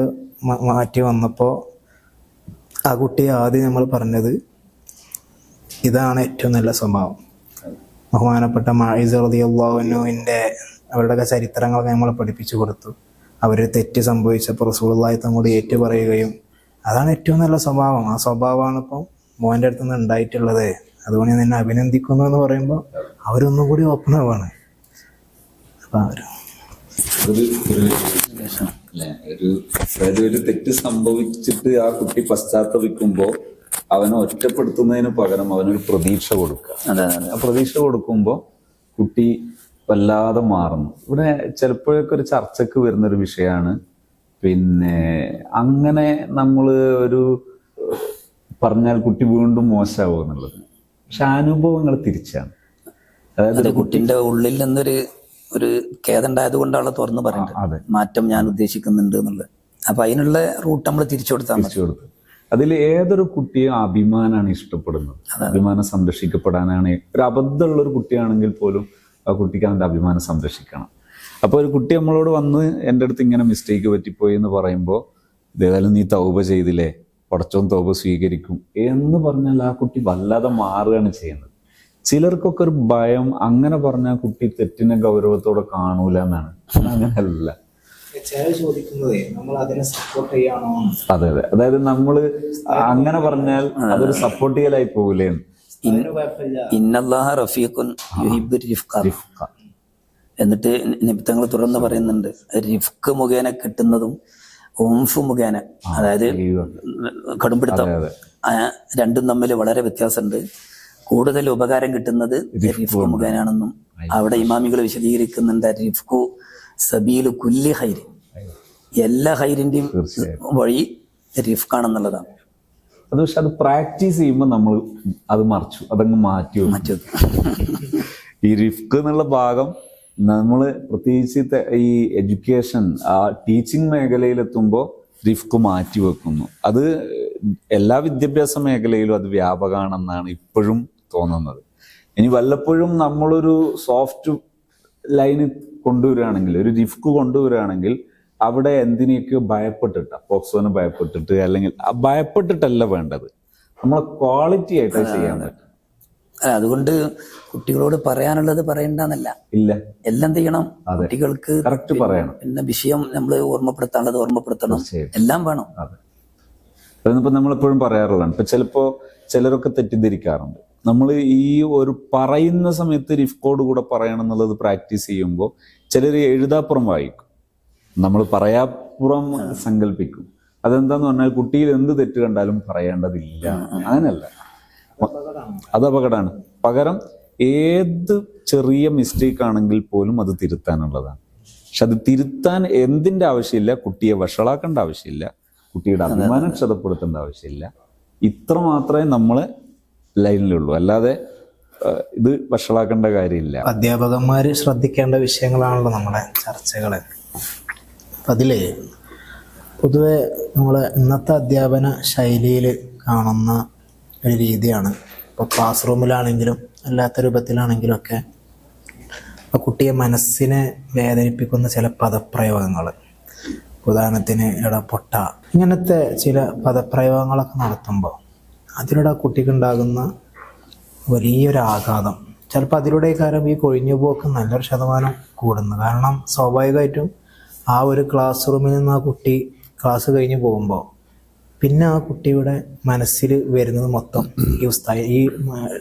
മാറ്റി വന്നപ്പോൾ ആ കുട്ടിയെ ആദ്യം നമ്മൾ പറഞ്ഞത് ഇതാണ് ഏറ്റവും നല്ല സ്വഭാവം. ബഹുമാനപ്പെട്ട മാഇസ് റളിയല്ലാഹു അൻഹുവിൻ്റെ അവരുടെയൊക്കെ ചരിത്രങ്ങളൊക്കെ നമ്മൾ പഠിപ്പിച്ചു കൊടുത്തു. അവർ തെറ്റ് സംഭവിച്ചപ്പോൾ റസൂലുള്ളാഹി തങ്ങളോട് ഏറ്റു പറയുകയും അതാണ് ഏറ്റവും നല്ല സ്വഭാവം. ആ സ്വഭാവമാണ് ഇപ്പം മോൻ്റെ അടുത്ത് നിന്ന് ഉണ്ടായിട്ടുള്ളത്, അതുകൊണ്ട് ഞാൻ നിന്നെ അഭിനന്ദിക്കുന്നു എന്ന് പറയുമ്പോൾ അവരൊന്നും കൂടി ഓപ്പൺ ആവാണ്. അപ്പം ഒരു തെറ്റ് സംഭവിച്ചിട്ട് ആ കുട്ടി പശ്ചാത്തപിക്കുമ്പോൾ അവനെ ഒറ്റപ്പെടുത്തുന്നതിന് പകരം അവനൊരു പ്രതീക്ഷ കൊടുക്കുക. ആ പ്രതീക്ഷ കൊടുക്കുമ്പോൾ കുട്ടി വല്ലാതെ മാറുന്നു. ഇവിടെ ചിലപ്പോഴൊക്കെ ഒരു ചർച്ചക്ക് വരുന്നൊരു വിഷയമാണ് അങ്ങനെ നമ്മൾ ഒരു പറഞ്ഞാൽ കുട്ടി വീണ്ടും മോശമാവും എന്നുള്ളത്. പക്ഷെ അനുഭവങ്ങൾ തിരിച്ചാണ്. അതായത് കുട്ടിന്റെ ഉള്ളിൽ നിന്നൊരു ഖേദമുണ്ടായത് കൊണ്ടാണ് തുറന്ന് പറയുന്നത് മാറ്റം ഞാൻ ഉദ്ദേശിക്കുന്നുണ്ട് എന്നുള്ളത്. അപ്പൊ അതിനുള്ള റൂട്ട് നമ്മൾ തിരിച്ചു കൊടുത്തു. അതിൽ ഏതൊരു കുട്ടിയും അഭിമാനമാണ് ഇഷ്ടപ്പെടുന്നത്, അഭിമാനം സംരക്ഷിക്കപ്പെടാനാണ്. ഒരു അബദ്ധമുള്ള ഒരു കുട്ടിയാണെങ്കിൽ പോലും ആ കുട്ടിക്ക് അവൻ്റെ അഭിമാനം സംരക്ഷിക്കണം. അപ്പോൾ ഒരു കുട്ടി നമ്മളോട് വന്ന് എൻ്റെ അടുത്ത് ഇങ്ങനെ മിസ്റ്റേക്ക് പറ്റിപ്പോയി എന്ന് പറയുമ്പോൾ ഏതായാലും നീ തൗബ ചെയ്തില്ലേ, പടച്ചോൻ തൗബ സ്വീകരിക്കും എന്ന് പറഞ്ഞാൽ ആ കുട്ടി വല്ലാതെ മാറുകയാണ് ചെയ്യുന്നത്. ചിലർക്കൊക്കെ ഒരു ഭയം, അങ്ങനെ പറഞ്ഞാൽ കുട്ടി തെറ്റിനെ ഗൗരവത്തോടെ കാണൂല എന്നാണ്. അങ്ങനെയല്ല. ചോദിക്കുന്നത് നമ്മൾ അതിനെ സപ്പോർട്ട് ചെയ്യാണോ? അതെ അതെ, അതായത് നമ്മള് അങ്ങനെ പറഞ്ഞാൽ അതൊരു സപ്പോർട്ട് ചെയ്യലായി പോകൂലേ. ഇന്നല്ലാഹ റഫീഖുൻ യുഹിബ്ബുർ റിഫ്ഖ. എന്നിട്ട് നിബിത്തങ്ങൾ തുടർന്ന് പറയുന്നുണ്ട്, റിഫ്ക്ക് മുഖേന കിട്ടുന്നതും ഉംഫ് മുഖേന, അതായത് കടുംപിടുത്തം, രണ്ടും തമ്മിൽ വളരെ വ്യത്യാസമുണ്ട്. കൂടുതൽ ഉപകാരം കിട്ടുന്നത് റിഫ്കു മുഖേനാണെന്നും അവിടെ ഇമാമികൾ വിശദീകരിക്കുന്നുണ്ട്. റിഫ്കു സബീലു കുല്ലി ഹൈരി, എല്ലാ ഹൈരിന്റെയും വഴി റിഫ്കാണെന്നുള്ളതാണ്. അത് പക്ഷെ അത് പ്രാക്ടീസ് ചെയ്യുമ്പോൾ നമ്മൾ അത് അതങ്ങ് മാറ്റി ഈ റിഫ്ക് എന്നുള്ള ഭാഗം നമ്മൾ പ്രത്യേകിച്ച് ഈ എഡ്യൂക്കേഷൻ ടീച്ചിങ് മേഖലയിലെത്തുമ്പോൾ റിഫ്ക് മാറ്റി വെക്കുന്നു. അത് എല്ലാ വിദ്യാഭ്യാസ മേഖലയിലും അത് വ്യാപകമാണെന്നാണ് ഇപ്പോഴും തോന്നുന്നത്. ഇനി വല്ലപ്പോഴും നമ്മളൊരു സോഫ്റ്റ് ലൈന് കൊണ്ടുവരികയാണെങ്കിൽ, ഒരു റിഫ്ക് കൊണ്ടുവരികയാണെങ്കിൽ അവിടെ എന്തിനേക്കോ ഭയപ്പെട്ടിട്ട്, പോക്സോനെ ഭയപ്പെട്ടിട്ട്, അല്ലെങ്കിൽ ഭയപ്പെട്ടിട്ടല്ല വേണ്ടത്, നമ്മളെ ക്വാളിറ്റി ആയിട്ട് ചെയ്യാൻ പറ്റും. അതുകൊണ്ട് കുട്ടികളോട് പറയാനുള്ളത് പറയണ്ടെന്നല്ല, ഇല്ല, എല്ലാം ചെയ്യണം. കുട്ടികൾക്ക് കറക്റ്റ് പറയണം. പിന്നെ വിഷയം നമ്മൾ ഓർമ്മപ്പെടുത്താനുള്ളത് ഓർമ്മപ്പെടുത്തണം, എല്ലാം വേണം. അതെ, അതിപ്പോ നമ്മളെപ്പോഴും പറയാറുള്ളതാണ്. ഇപ്പൊ ചിലരൊക്കെ തെറ്റിദ്ധരിക്കാറുണ്ട്. നമ്മൾ ഈ ഒരു പറയുന്ന സമയത്ത് റിഫ്കോട് കൂടെ പറയണം എന്നുള്ളത് പ്രാക്ടീസ് ചെയ്യുമ്പോൾ ചിലർ എഴുതാപ്പുറം വായിക്കും, നമ്മൾ പറയാപ്പുറം സങ്കല്പിക്കും. അതെന്താന്ന് പറഞ്ഞാൽ കുട്ടിയിൽ എന്ത് തെറ്റ് കണ്ടാലും പറയേണ്ടതില്ല, അങ്ങനല്ല, അത് അപകടമാണ്. പകരം ഏത് ചെറിയ മിസ്റ്റേക്ക് ആണെങ്കിൽ പോലും അത് തിരുത്താനുള്ളതാണ്. പക്ഷെ അത് തിരുത്താൻ എന്തിന്റെ ആവശ്യമില്ല, കുട്ടിയെ വഷളാക്കേണ്ട ആവശ്യമില്ല, കുട്ടിയുടെ അഭിമാനം ക്ഷതപ്പെടുത്തേണ്ട ആവശ്യമില്ല. ഇത്ര മാത്രമേ നമ്മൾ ലൈനിലുള്ളൂ, അല്ലാതെ ഇത് വഷളാക്കേണ്ട കാര്യമില്ല. അധ്യാപകന്മാര് ശ്രദ്ധിക്കേണ്ട വിഷയങ്ങളാണല്ലോ നമ്മളെ ചർച്ചകള്. അതില് പൊതുവെ നമ്മളെ ഇന്നത്തെ അധ്യാപന ശൈലിയിൽ കാണുന്ന ഒരു രീതിയാണ്, ഇപ്പോൾ ക്ലാസ് റൂമിലാണെങ്കിലും അല്ലാത്ത രൂപത്തിലാണെങ്കിലും ഒക്കെ ആ കുട്ടിയെ മനസ്സിനെ വേദനിപ്പിക്കുന്ന ചില പദപ്രയോഗങ്ങൾ, ഉദാഹരണത്തിന് പൊട്ട, ഇങ്ങനത്തെ ചില പദപ്രയോഗങ്ങളൊക്കെ നടത്തുമ്പോൾ അതിലൂടെ ആ കുട്ടിക്കുണ്ടാകുന്ന വലിയൊരു ആഘാതം, ചിലപ്പോൾ അതിലൂടെ കാരണം ഈ കൊഴിഞ്ഞുപോക്ക് നല്ലൊരു ശതമാനം കൂടുന്നു. കാരണം സ്വാഭാവികമായിട്ടും ആ ഒരു ക്ലാസ് റൂമിൽ നിന്ന് ആ കുട്ടി ക്ലാസ് കഴിഞ്ഞ് പോകുമ്പോൾ പിന്നെ ആ കുട്ടിയുടെ മനസ്സിൽ വരുന്നത് മൊത്തം ഈ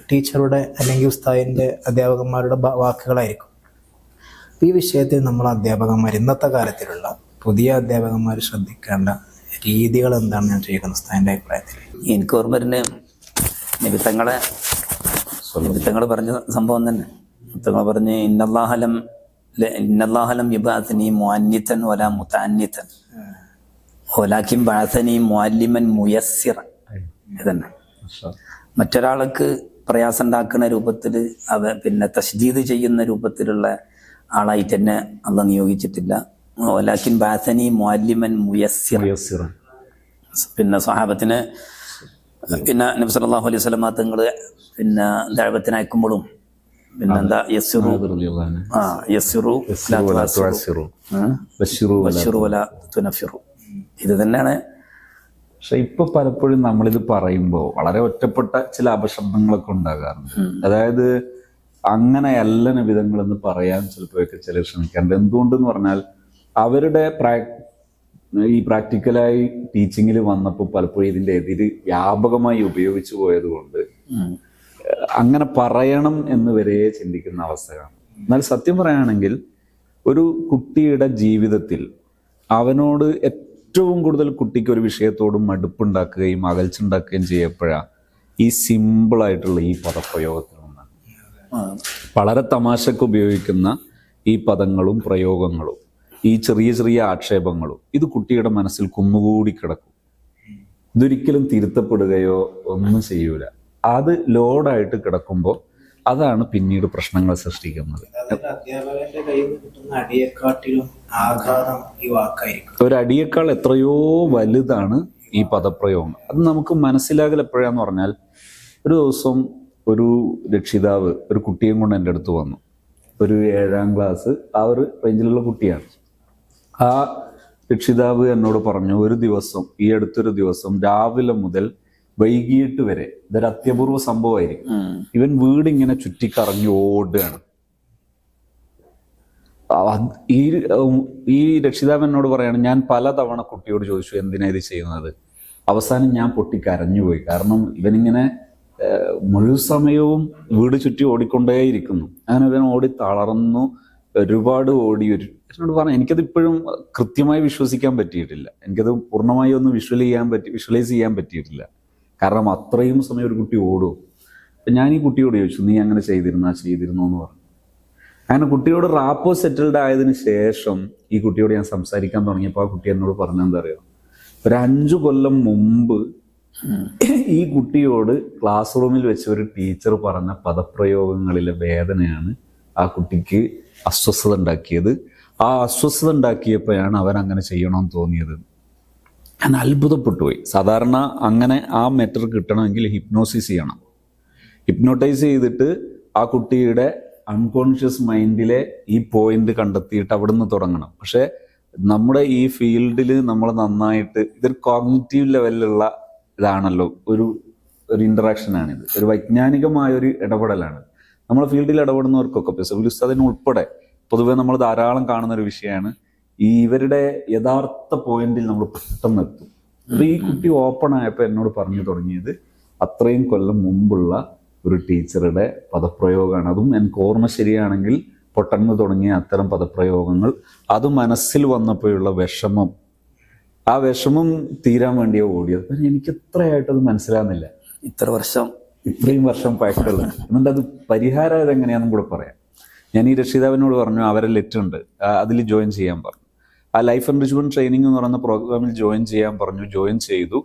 ടീച്ചറുടെ അല്ലെങ്കിൽ ഉസ്താദിൻ്റെ അധ്യാപകന്മാരുടെ വാക്കുകളായിരിക്കും. ഈ വിഷയത്തിൽ നമ്മൾ അധ്യാപകന്മാർ, ഇന്നത്തെ കാലത്തിലുള്ള പുതിയ അധ്യാപകന്മാർ ശ്രദ്ധിക്കേണ്ട രീതികൾ എന്താണ് ഞാൻ ചോദിക്കുന്നത് ഉസ്താദിൻ്റെ അഭിപ്രായത്തിൽ? എനിക്ക് ഓർമ്മ വരുന്നത് നിബിത്തങ്ങളെ പറഞ്ഞ സംഭവം തന്നെ. നിബിത്തങ്ങൾ പറഞ്ഞ് ഇന്നല്ലാഹലം യുബഅത്നി മുഅന്നിതൻ വലാ മുതഅന്നിതൻ വലാകിൻ ബഅത്നി മുഅല്ലിമൻ മുയസ്സിറൻ. ഇതന്നെ, മറ്റൊരാൾക്ക് പ്രയാസം ഉണ്ടാക്കുന്ന രൂപത്തിൽ പിന്നെ തശ്ദീദ് ചെയ്യുന്ന രൂപത്തിലുള്ള ആളായിട്ട് എന്നെ അള്ളാഹ് നിയോഗിച്ചിട്ടില്ല. വലാകിൻ ബഅത്നി മുഅല്ലിമൻ മുയസ്സിറൻ. പിന്നെ സ്വഹാബത്തിന് പിന്നെ നബി സല്ലല്ലാഹു അലൈഹി വസല്ലം തങ്ങൾ പിന്നെ ദഅവത്തിന് അയക്കുമ്പോഴും പിന്നെന്താ ഇത് തന്നെയാണ്. പക്ഷെ ഇപ്പൊ പലപ്പോഴും നമ്മളിത് പറയുമ്പോൾ വളരെ ഒറ്റപ്പെട്ട ചില അപശബ്ദങ്ങളൊക്കെ ഉണ്ടാകാറുണ്ട്. അതായത് അങ്ങനെയല്ല നബിതങ്ങളെന്ന് പറയാൻ ചിലപ്പോഴൊക്കെ ചിലർ ശ്രമിക്കാറുണ്ട്. എന്തുകൊണ്ടെന്ന് പറഞ്ഞാൽ അവരുടെ ഈ പ്രാക്ടിക്കലായി ടീച്ചിങ്ങിൽ വന്നപ്പോൾ പലപ്പോഴും ഇതിന്റെ എതിര് വ്യാപകമായി ഉപയോഗിച്ചു പോയത് കൊണ്ട് അങ്ങനെ പറയണം എന്ന് വരെ ചിന്തിക്കുന്ന അവസ്ഥയാണ്. എന്നാൽ സത്യം പറയുകയാണെങ്കിൽ ഒരു കുട്ടിയുടെ ജീവിതത്തിൽ അവനോട് ഏറ്റവും കൂടുതൽ കുട്ടിക്ക് ഒരു വിഷയത്തോടും മടുപ്പുണ്ടാക്കുകയും അകൽച്ചുണ്ടാക്കുകയും ചെയ്യപ്പോഴാണ് ഈ സിമ്പിളായിട്ടുള്ള ഈ പദപ്രയോഗത്തിൽ നിന്നാണ്. വളരെ തമാശക്ക് ഉപയോഗിക്കുന്ന ഈ പദങ്ങളും പ്രയോഗങ്ങളും ഈ ചെറിയ ചെറിയ ആക്ഷേപങ്ങളും ഇത് കുട്ടിയുടെ മനസ്സിൽ കുന്നുകൂടി കിടക്കും. ഇതൊരിക്കലും തിരുത്തപ്പെടുകയോ ഒന്നും ചെയ്യൂല. അത് ലോഡായിട്ട് കിടക്കുമ്പോൾ അതാണ് പിന്നീട് പ്രശ്നങ്ങൾ സൃഷ്ടിക്കുന്നത്. ഒരു അടിയേക്കാൾ എത്രയോ വലുതാണ് ഈ പദപ്രയോഗം. അത് നമുക്ക് മനസ്സിലാകൽ എപ്പോഴാന്ന് പറഞ്ഞാൽ, ഒരു ദിവസം ഒരു രക്ഷിതാവ് ഒരു കുട്ടിയും കൊണ്ട് എൻ്റെ അടുത്ത് വന്നു. ഒരു 7ാം ക്ലാസ് ആ ഒരു റേഞ്ചിലുള്ള കുട്ടിയാണ്. ആ രക്ഷിതാവ് എന്നോട് പറഞ്ഞു, ഒരു ദിവസം, ഈ അടുത്തൊരു ദിവസം രാവിലെ മുതൽ വൈകിട്ട് വരെ, ഇതൊരു അത്യപൂർവ സംഭവമായിരിക്കും, ഇവൻ വീട് ഇങ്ങനെ ചുറ്റിക്കറങ്ങി ഓടുകയാണ്. ഈ രക്ഷിതാവ് എന്നോട് പറയാണ്, ഞാൻ പലതവണ കുട്ടിയോട് ചോദിച്ചു എന്തിനാ ഇത് ചെയ്യുന്നത്. അവസാനം ഞാൻ പൊട്ടിക്കരഞ്ഞുപോയി. കാരണം ഇവനിങ്ങനെ മുഴുവൻ സമയവും വീട് ചുറ്റി ഓടിക്കൊണ്ടേയിരിക്കുന്നു. അങ്ങനെ ഇവൻ ഓടി തളർന്നു, ഒരുപാട് ഓടി. എന്നോട് പറഞ്ഞു, എനിക്കത് ഇപ്പോഴും കൃത്യമായി വിശ്വസിക്കാൻ പറ്റിയിട്ടില്ല, എനിക്കത് പൂർണ്ണമായി ഒന്ന് വിഷ്വലൈസ് ചെയ്യാൻ പറ്റിയിട്ടില്ല. കാരണം അത്രയും സമയം ഒരു കുട്ടി ഓടും. അപ്പം ഞാൻ ഈ കുട്ടിയോട് ചോദിച്ചു, നീ അങ്ങനെ ചെയ്തിരുന്നോ എന്ന് പറഞ്ഞു. അങ്ങനെ കുട്ടിയോട് റാപ്പോ സെറ്റിൽഡ് ആയതിനു ശേഷം ഈ കുട്ടിയോട് ഞാൻ സംസാരിക്കാൻ തുടങ്ങിയപ്പോൾ ആ കുട്ടി എന്നോട് പറഞ്ഞെന്താ അറിയോ, ഒരു 5 കൊല്ലം മുമ്പ് ഈ കുട്ടിയോട് ക്ലാസ് റൂമിൽ വെച്ച് ഒരു ടീച്ചർ പറഞ്ഞ പദപ്രയോഗങ്ങളിലെ വേദനയാണ് ആ കുട്ടിക്ക് അസ്വസ്ഥത ഉണ്ടാക്കിയത്. ആ അസ്വസ്ഥത ഉണ്ടാക്കിയപ്പോഴാണ് അവൻ അങ്ങനെ ചെയ്യണമെന്ന് തോന്നിയത്. ഞാൻ അത്ഭുതപ്പെട്ടു പോയി. സാധാരണ അങ്ങനെ ആ മെറ്റർ കിട്ടണമെങ്കിൽ ഹിപ്നോസിസ് ചെയ്യണം. ഹിപ്നോട്ടൈസ് ചെയ്തിട്ട് ആ കുട്ടിയുടെ അൺകോൺഷ്യസ് മൈൻഡിലെ ഈ പോയിന്റ് കണ്ടെത്തിയിട്ട് അവിടുന്ന് തുടങ്ങണം. പക്ഷെ നമ്മുടെ ഈ ഫീൽഡിൽ നമ്മൾ നന്നായിട്ട്, ഇതൊരു കോഗ്നിറ്റീവ് ലെവലിലുള്ള ഇതാണല്ലോ, ഒരു ഇൻറ്ററാക്ഷനാണിത്, ഒരു വൈജ്ഞാനികമായൊരു ഇടപെടലാണ്. നമ്മളെ ഫീൽഡിൽ ഇടപെടുന്നവർക്കൊക്കെ, ഇപ്പോൾ സിവിൽ ഉസ്താദിന് ഉൾപ്പെടെ പൊതുവെ നമ്മൾ ധാരാളം കാണുന്ന ഒരു വിഷയമാണ് ഇവരുടെ യഥാർത്ഥ പോയിന്റിൽ നമ്മൾ പെട്ടെന്ന് എത്തും. അപ്പോൾ ഈ കുട്ടി ഓപ്പൺ ആയപ്പോൾ എന്നോട് പറഞ്ഞു തുടങ്ങിയത് അത്രയും കൊല്ലം മുമ്പുള്ള ഒരു ടീച്ചറുടെ പദപ്രയോഗമാണ്. അതും എനിക്ക് ഓർമ്മ ശരിയാണെങ്കിൽ പൊട്ടന്ന് തുടങ്ങിയ അത്തരം പദപ്രയോഗങ്ങൾ, അത് മനസ്സിൽ വന്നപ്പോഴുള്ള വിഷമം, ആ വിഷമം തീരാൻ വേണ്ടിയാണ് ഓടിയത്. പക്ഷെ എനിക്ക് എത്രയായിട്ടത് മനസ്സിലാകുന്നില്ല. ഇത്രയും വർഷം പഴക്കമുള്ള, എന്നിട്ട് അത് പരിഹാരം എങ്ങനെയാണെന്നും കൂടെ പറയാം. ഞാൻ ഈ രക്ഷിതാവിനോട് പറഞ്ഞു, അവരെ ലെറ്റുണ്ട്, അതിൽ ജോയിൻ ചെയ്യാൻ പറഞ്ഞു. ആ ലൈഫ് എൻറിച്ച്മെന്റ് ട്രെയിനിങ് എന്ന് പറയുന്ന പ്രോഗ്രാമിൽ ജോയിൻ ചെയ്യാൻ പറഞ്ഞു. ജോയിൻ ചെയ്തു.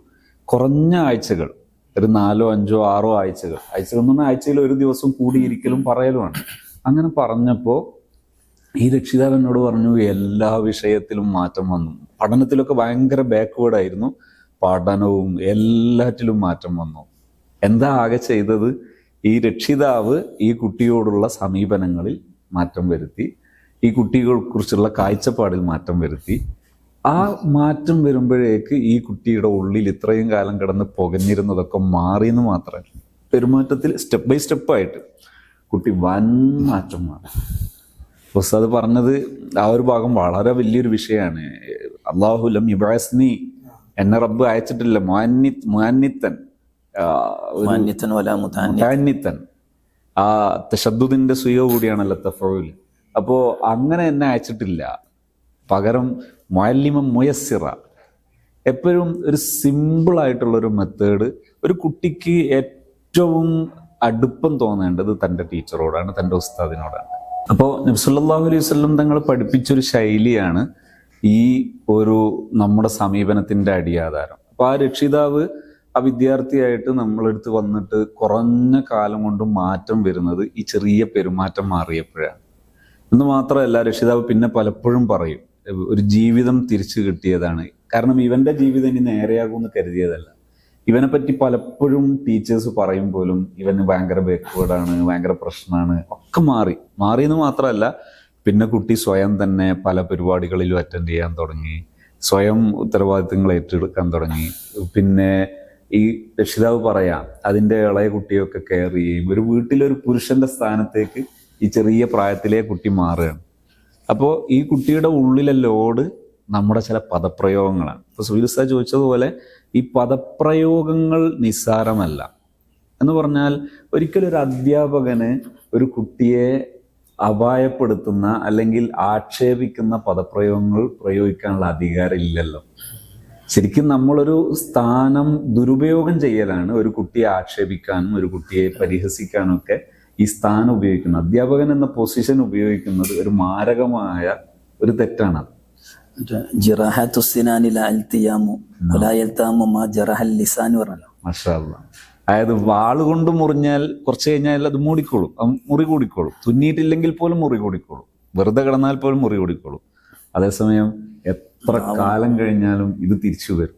കുറഞ്ഞ ആഴ്ചകൾ, ഒരു 4, 5, 6 ആഴ്ചകൾ എന്ന് പറഞ്ഞാൽ ആഴ്ചയിൽ ഒരു ദിവസം കൂടിയിരിക്കലും പറയലുമാണ്. അങ്ങനെ പറഞ്ഞപ്പോൾ ഈ രക്ഷിതാവ് എന്നോട് പറഞ്ഞു, എല്ലാ വിഷയത്തിലും മാറ്റം വന്നു. പഠനത്തിലൊക്കെ ഭയങ്കര ബാക്ക്വേർഡ് ആയിരുന്നു, പഠനവും എല്ലാറ്റിലും മാറ്റം വന്നു. എന്താ ആകെ ചെയ്തത്? ഈ രക്ഷിതാവ് ഈ കുട്ടിയോടുള്ള സമീപനങ്ങളിൽ മാറ്റം വരുത്തി, ഈ കുട്ടികളെക്കുറിച്ചുള്ള കാഴ്ചപ്പാടിൽ മാറ്റം വരുത്തി. ആ മാറ്റം വരുമ്പോഴേക്ക് ഈ കുട്ടിയുടെ ഉള്ളിൽ ഇത്രയും കാലം കിടന്ന് പുകഞ്ഞിരുന്നതൊക്കെ മാറിയെന്ന് മാത്രമല്ല, പെരുമാറ്റത്തിൽ സ്റ്റെപ്പ് ബൈ സ്റ്റെപ്പായിട്ട് കുട്ടി വൻ മാറ്റം മാറി. ഉസ്താദ് പറഞ്ഞത് ആ ഒരു ഭാഗം വളരെ വലിയൊരു വിഷയമാണ്. അല്ലാഹുലം യുബഅസ്നി, എന്നെ റബ്ബ് അയച്ചിട്ടില്ല, മുഅന്നിത്തൻ, ആ തശദ്ദുദിന്റെ സുയോ കൂടിയാണല്ലോ തഫഊൽ. അപ്പോ അങ്ങനെ എന്നെ അയച്ചിട്ടില്ല, പകരം മുഅല്ലിമൻ മുയസ്സിറ, എപ്പോഴും ഒരു സിമ്പിൾ ആയിട്ടുള്ളൊരു മെത്തേഡ്. ഒരു കുട്ടിക്ക് ഏറ്റവും അടുപ്പം തോന്നേണ്ടത് തൻ്റെ ടീച്ചറോടാണ്, തൻ്റെ ഉസ്താദിനോടാണ്. അപ്പോൾ നബി സല്ലല്ലാഹു അലൈഹി വസല്ലം തങ്ങൾ പഠിപ്പിച്ചൊരു ശൈലിയാണ് ഈ ഒരു നമ്മുടെ സമീപനത്തിൻ്റെ അടിയാധാരം. അപ്പോൾ ആ രക്ഷിതാവ് ആ വിദ്യാർത്ഥിയായിട്ട് നമ്മളെടുത്ത് വന്നിട്ട് കുറഞ്ഞ കാലം കൊണ്ട് മാറ്റം വരുന്നത് ഈ ചെറിയ പെരുമാറ്റം മാറിയപ്പോഴാണ്. എന്ന് മാത്രമല്ല, രക്ഷിതാവ് പിന്നെ പലപ്പോഴും പറയും, ഒരു ജീവിതം തിരിച്ചു കിട്ടിയതാണ്. കാരണം ഇവന്റെ ജീവിതം ഇനി നേരെയാകുമെന്ന് കരുതിയതല്ല. ഇവനെ പറ്റി പലപ്പോഴും ടീച്ചേഴ്സ് പറയും പോലും ഇവന് ഭയങ്കര ബാക്ക്വേർഡാണ്, ഭയങ്കര പ്രശ്നമാണ്, ഒക്കെ മാറിയെന്ന് മാത്രമല്ല, പിന്നെ കുട്ടി സ്വയം തന്നെ പല പരിപാടികളിലും അറ്റൻഡ് ചെയ്യാൻ തുടങ്ങി, സ്വയം ഉത്തരവാദിത്തങ്ങൾ ഏറ്റെടുക്കാൻ തുടങ്ങി. പിന്നെ ഈ രക്ഷിതാവ് പറയാം, അതിൻ്റെ ഇളയ കുട്ടിയൊക്കെ കെയർ ചെയ്യും. ഒരു വീട്ടിലൊരു പുരുഷന്റെ സ്ഥാനത്തേക്ക് ഈ ചെറിയ പ്രായത്തിലെ കുട്ടി മാറുകയാണ്. അപ്പോൾ ഈ കുട്ടിയുടെ ഉള്ളിലെ ലോഡ് നമ്മുടെ ചില പദപ്രയോഗങ്ങളാണ്. ഇപ്പോൾ സുഹൈൽ ഉസ്താദ് ചോദിച്ചതുപോലെ ഈ പദപ്രയോഗങ്ങൾ നിസ്സാരമല്ല. എന്ന് പറഞ്ഞാൽ ഒരിക്കലും ഒരു അധ്യാപകന് ഒരു കുട്ടിയെ അപായപ്പെടുത്തുന്ന അല്ലെങ്കിൽ ആക്ഷേപിക്കുന്ന പദപ്രയോഗങ്ങൾ പ്രയോഗിക്കാനുള്ള അധികാരം ഇല്ലല്ലോ. ശരിക്കും നമ്മളൊരു സ്ഥാനം ദുരുപയോഗം ചെയ്യലാണ്. ഒരു കുട്ടിയെ ആക്ഷേപിക്കാനും ഒരു കുട്ടിയെ പരിഹസിക്കാനും ഒക്കെ ഈ സ്ഥാനം ഉപയോഗിക്കുന്നത്, അധ്യാപകൻ എന്ന പൊസിഷൻ ഉപയോഗിക്കുന്നത് ഒരു മാരകമായ ഒരു തെറ്റാണ്. അതായത് വാളുകൊണ്ട് മുറിഞ്ഞാൽ കുറച്ച് കഴിഞ്ഞാൽ അത് മുറി കൂടിക്കോളും. തുന്നിയിട്ടില്ലെങ്കിൽ പോലും മുറി കൂടിക്കോളും. വെറുതെ കിടന്നാൽ പോലും മുറി കൂടിക്കോളും. അതേസമയം എത്ര കാലം കഴിഞ്ഞാലും ഇത് തിരിച്ചു വരും.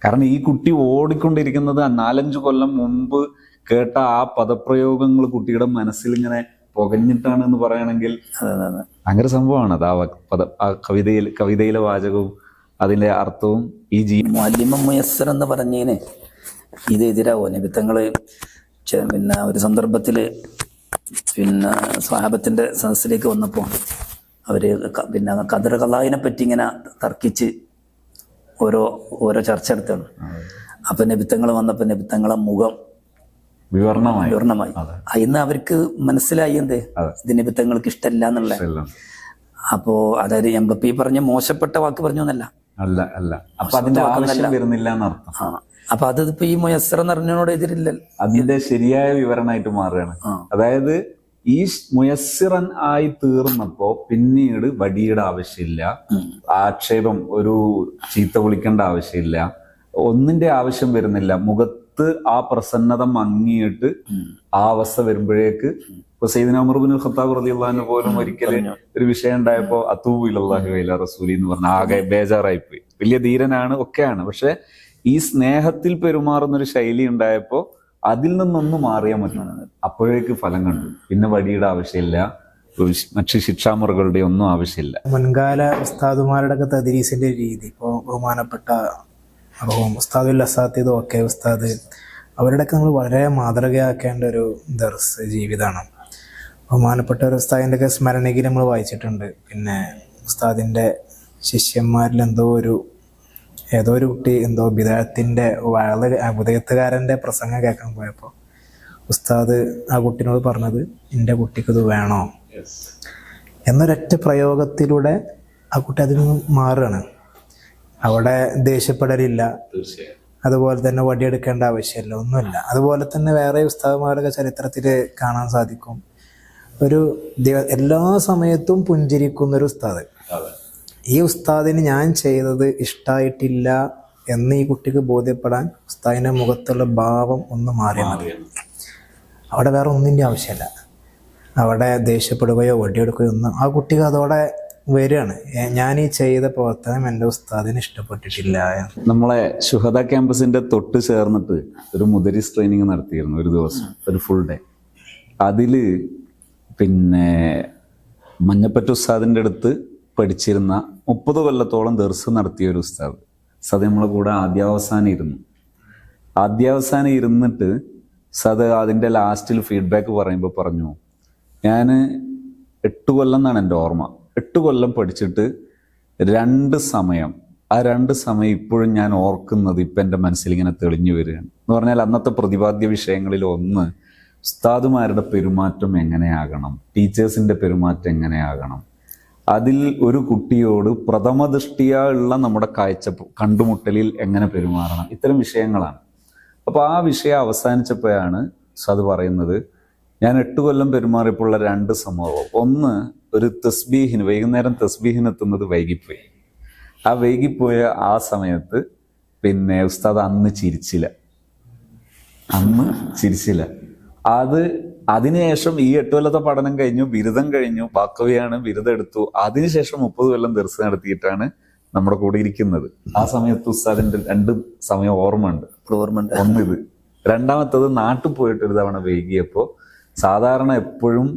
കാരണം ഈ കുട്ടി ഓടിക്കൊണ്ടിരിക്കുന്നത് 4-5 കൊല്ലം മുമ്പ് കേട്ട ആ പദപ്രയോഗങ്ങൾ കുട്ടിയുടെ മനസ്സിൽ ഇങ്ങനെ പുകഞ്ഞിട്ടാണ് എന്ന് പറയുകയാണെങ്കിൽ ഭയങ്കര സംഭവമാണ് അത്. ആ കവിതയിലെ വാചകവും അതിന്റെ അർത്ഥവും ഈ മുഅല്ലിമ മുയസ്സർ എന്ന് പറഞ്ഞതിന് ഇത് എതിരാവോ? നബിത്തങ്ങള് പിന്നെ ഒരു സന്ദർഭത്തില് പിന്നെ സ്വഹാബത്തിന്റെ സദസ്സിലേക്ക് വന്നപ്പോൾ അവര് പിന്നെ ഖദർ ഖളാഇനെ പറ്റി ഇങ്ങനെ തർക്കിച്ച് ഓരോ ചർച്ച എടുത്താണ്. അപ്പൊ നബിത്തങ്ങൾ വന്നപ്പോ നബിത്തങ്ങളെ മുഖം വിവരണമായി. ഇന്ന് അവർക്ക് മനസ്സിലായി എന്ത് ഇത് നബിത്തങ്ങൾക്ക് ഇഷ്ടമല്ല എന്നുള്ള. അപ്പോ അതായത് എംബപ്പി പറഞ്ഞ മോശപ്പെട്ട വാക്ക് പറഞ്ഞു എന്നല്ല, അപ്പൊ അതിന്റെ ആവശ്യം വരുന്നില്ല എന്നർത്ഥം. അപ്പൊ അത് ഇപ്പൊ ഈ മുയസ്സർ എന്ന് പറഞ്ഞതിനോട് എതിരില്ലല്ലോ, അതിന്റെ ശരിയായ വിവരണമായിട്ട് മാറുകയാണ്. അതായത് ഈ മുയസ്സിറൻ ആയി തീർന്നപ്പോ പിന്നീട് വടിയുടെ ആവശ്യമില്ല, ആക്ഷേപം ഒരു ചീത്ത വിളിക്കേണ്ട ആവശ്യമില്ല, ഒന്നിന്റെ ആവശ്യം വരുന്നില്ല. മുഖത്ത് ആ പ്രസന്നത മങ്ങിയിട്ട് ആ അവസ്ഥ വരുമ്പോഴേക്ക് ഇപ്പൊ സയ്യിദ്നാ ഉമർ ഇബ്നുൽ ഖത്താബ് റളിയല്ലാഹു അൻഹു പോലും ഒരിക്കൽ ഒരു വിഷയം ഉണ്ടായപ്പോ അത്തൂബു ഇലല്ലാഹി വഇലാ റസൂലി എന്ന് പറഞ്ഞ ആകെ ബേജാറായിപ്പോയി. വലിയ ധീരനാണ്, ഒക്കെയാണ്. പക്ഷെ ഈ സ്നേഹത്തിൽ പെരുമാറുന്ന ഒരു ശൈലി ഉണ്ടായപ്പോ അതിൽ നിന്നൊന്നും മാറിയാൻ പറ്റണം. അപ്പോഴേക്ക് ഫലം കണ്ടു. പിന്നെ വടിയുടെ ആവശ്യമില്ല, മറ്റു ശിക്ഷാമുറകളുടെ ഒന്നും ആവശ്യമില്ല. മുൻകാല ഉസ്താദുമാരുടെ ഒക്കെ തദ്രീസിന്റെ രീതി, ഇപ്പോൾ ബഹുമാനപ്പെട്ട ഉസ്താദുൽ അസാത്തിദ് ഒക്കെ ഉസ്താദ്, അവരുടെയൊക്കെ നമ്മൾ വളരെ മാതൃകയാക്കേണ്ട ഒരു ദർസ് ജീവിതമാണ്. ബഹുമാനപ്പെട്ട ഒരു ഉസ്താദിൻ്റെ ഒക്കെ സ്മരണയിൽ നമ്മൾ വായിച്ചിട്ടുണ്ട്. പിന്നെ ഉസ്താദിൻ്റെ ശിഷ്യന്മാരിൽ ഏതോ ഒരു കുട്ടി എന്തോ ബിദഅത്തിന്റെ വളരെ ബുദയത്തുകാരൻ്റെ പ്രസംഗം കേൾക്കാൻ പോയപ്പോൾ ഉസ്താദ് ആ കുട്ടിനോട് പറഞ്ഞത്, എൻ്റെ കുട്ടിക്ക് ഇത് വേണോ എന്നൊരൊറ്റ പ്രയോഗത്തിലൂടെ ആ കുട്ടി അതിൽ നിന്ന് മാറുകയാണ്. അവിടെ ദേഷ്യപ്പെടലില്ല, അതുപോലെ തന്നെ വടിയെടുക്കേണ്ട ആവശ്യമില്ല, ഒന്നുമില്ല. അതുപോലെ തന്നെ വേറെ ഉസ്താദുമാരുടെ ചരിത്രത്തിൽ കാണാൻ സാധിക്കും, എല്ലാ സമയത്തും പുഞ്ചിരിക്കുന്നൊരു ഉസ്താദ്. ഈ ഉസ്താദിന് ഞാൻ ചെയ്തത് ഇഷ്ടമായിട്ടില്ല എന്ന് ഈ കുട്ടിക്ക് ബോധ്യപ്പെടാൻ ഉസ്താദിൻ്റെ മുഖത്തുള്ള ഭാവം ഒന്ന് മാറിയാൽ മതി. അവിടെ വേറെ ഒന്നിൻ്റെ ആവശ്യമില്ല. അവിടെ ദേഷ്യപ്പെടുകയോ വടിയെടുക്കുകയോ ഒന്നും ആ കുട്ടിക്ക് അതോടെ വരികയാണ്. ഞാൻ ഈ ചെയ്ത പ്രവർത്തനം എൻ്റെ ഉസ്താദിന് ഇഷ്ടപ്പെട്ടിട്ടില്ല. നമ്മളെ ശുഹദ ക്യാമ്പസിന്റെ തൊട്ട് ചേർന്നിട്ട് ഒരു മുദരിസ് ട്രെയിനിങ് നടത്തിയിരുന്നു ഒരു ദിവസം, ഒരു ഫുൾ ഡേ. അതില് പിന്നെ മഞ്ഞപ്പറ്റ ഉസ്താദിൻ്റെ അടുത്ത് പഠിച്ചിരുന്ന 30 കൊല്ലത്തോളം ദർസ് നടത്തിയ ഒരു ഉസ്താദ് നമ്മളെ കൂടെ ആദ്യാവസാനം ഇരുന്നിട്ട് അതിൻ്റെ ലാസ്റ്റിൽ ഫീഡ്ബാക്ക് പറയുമ്പോൾ പറഞ്ഞു, ഞാൻ 8 കൊല്ലം എന്നാണ് എൻ്റെ ഓർമ്മ, 8 കൊല്ലം പഠിച്ചിട്ട് 2 സമയം ഇപ്പോഴും ഞാൻ ഓർക്കുന്നത് ഇപ്പം എൻ്റെ മനസ്സിൽ ഇങ്ങനെ തെളിഞ്ഞു വരികയാണ് എന്ന് പറഞ്ഞാൽ, അന്നത്തെ പ്രതിപാദ്യ വിഷയങ്ങളിൽ ഒന്ന് ഉസ്താദുമാരുടെ പെരുമാറ്റം എങ്ങനെയാകണം, ടീച്ചേഴ്സിൻ്റെ പെരുമാറ്റം എങ്ങനെയാകണം, അതിൽ ഒരു കുട്ടിയോട് പ്രഥമ ദൃഷ്ടിയാ ഉള്ള നമ്മുടെ കണ്ടുമുട്ടലിൽ എങ്ങനെ പെരുമാറണം, ഇത്തരം വിഷയങ്ങളാണ്. അപ്പോൾ ആ വിഷയം അവസാനിച്ചപ്പോഴാണ് ഉസ്താദ് പറയുന്നത്, ഞാൻ 8 കൊല്ലം പെരുമാറിയപ്പോഴുള്ള 2 സംഭവം. ഒന്ന്, ഒരു തസ്ബീഹിന് വൈകുന്നേരം തസ്ബീഹിനെത്തുന്നത് വൈകിപ്പോയി. ആ വൈകിപ്പോയ ആ സമയത്ത് പിന്നെ ഉസ്താദ് അന്ന് ചിരിച്ചില്ല. അതിനുശേഷം ഈ 8 കൊല്ലത്തെ പഠനം കഴിഞ്ഞു, ബിരുദം കഴിഞ്ഞു, ബാക്കവിയാണ്, ബിരുദം എടുത്തു. അതിനുശേഷം 30 കൊല്ലം ദർസ് നടത്തിയിട്ടാണ് നമ്മുടെ കൂടെ ഇരിക്കുന്നത്. ആ സമയത്ത് ഉസ്താദിന്റെ 2 സമയം ഓർമ്മയുണ്ട്. ഒന്നിത്, രണ്ടാമത്തത് നാട്ടിൽ പോയിട്ട് ഒരു തവണ വൈകിയപ്പോൾ സാധാരണ എപ്പോഴും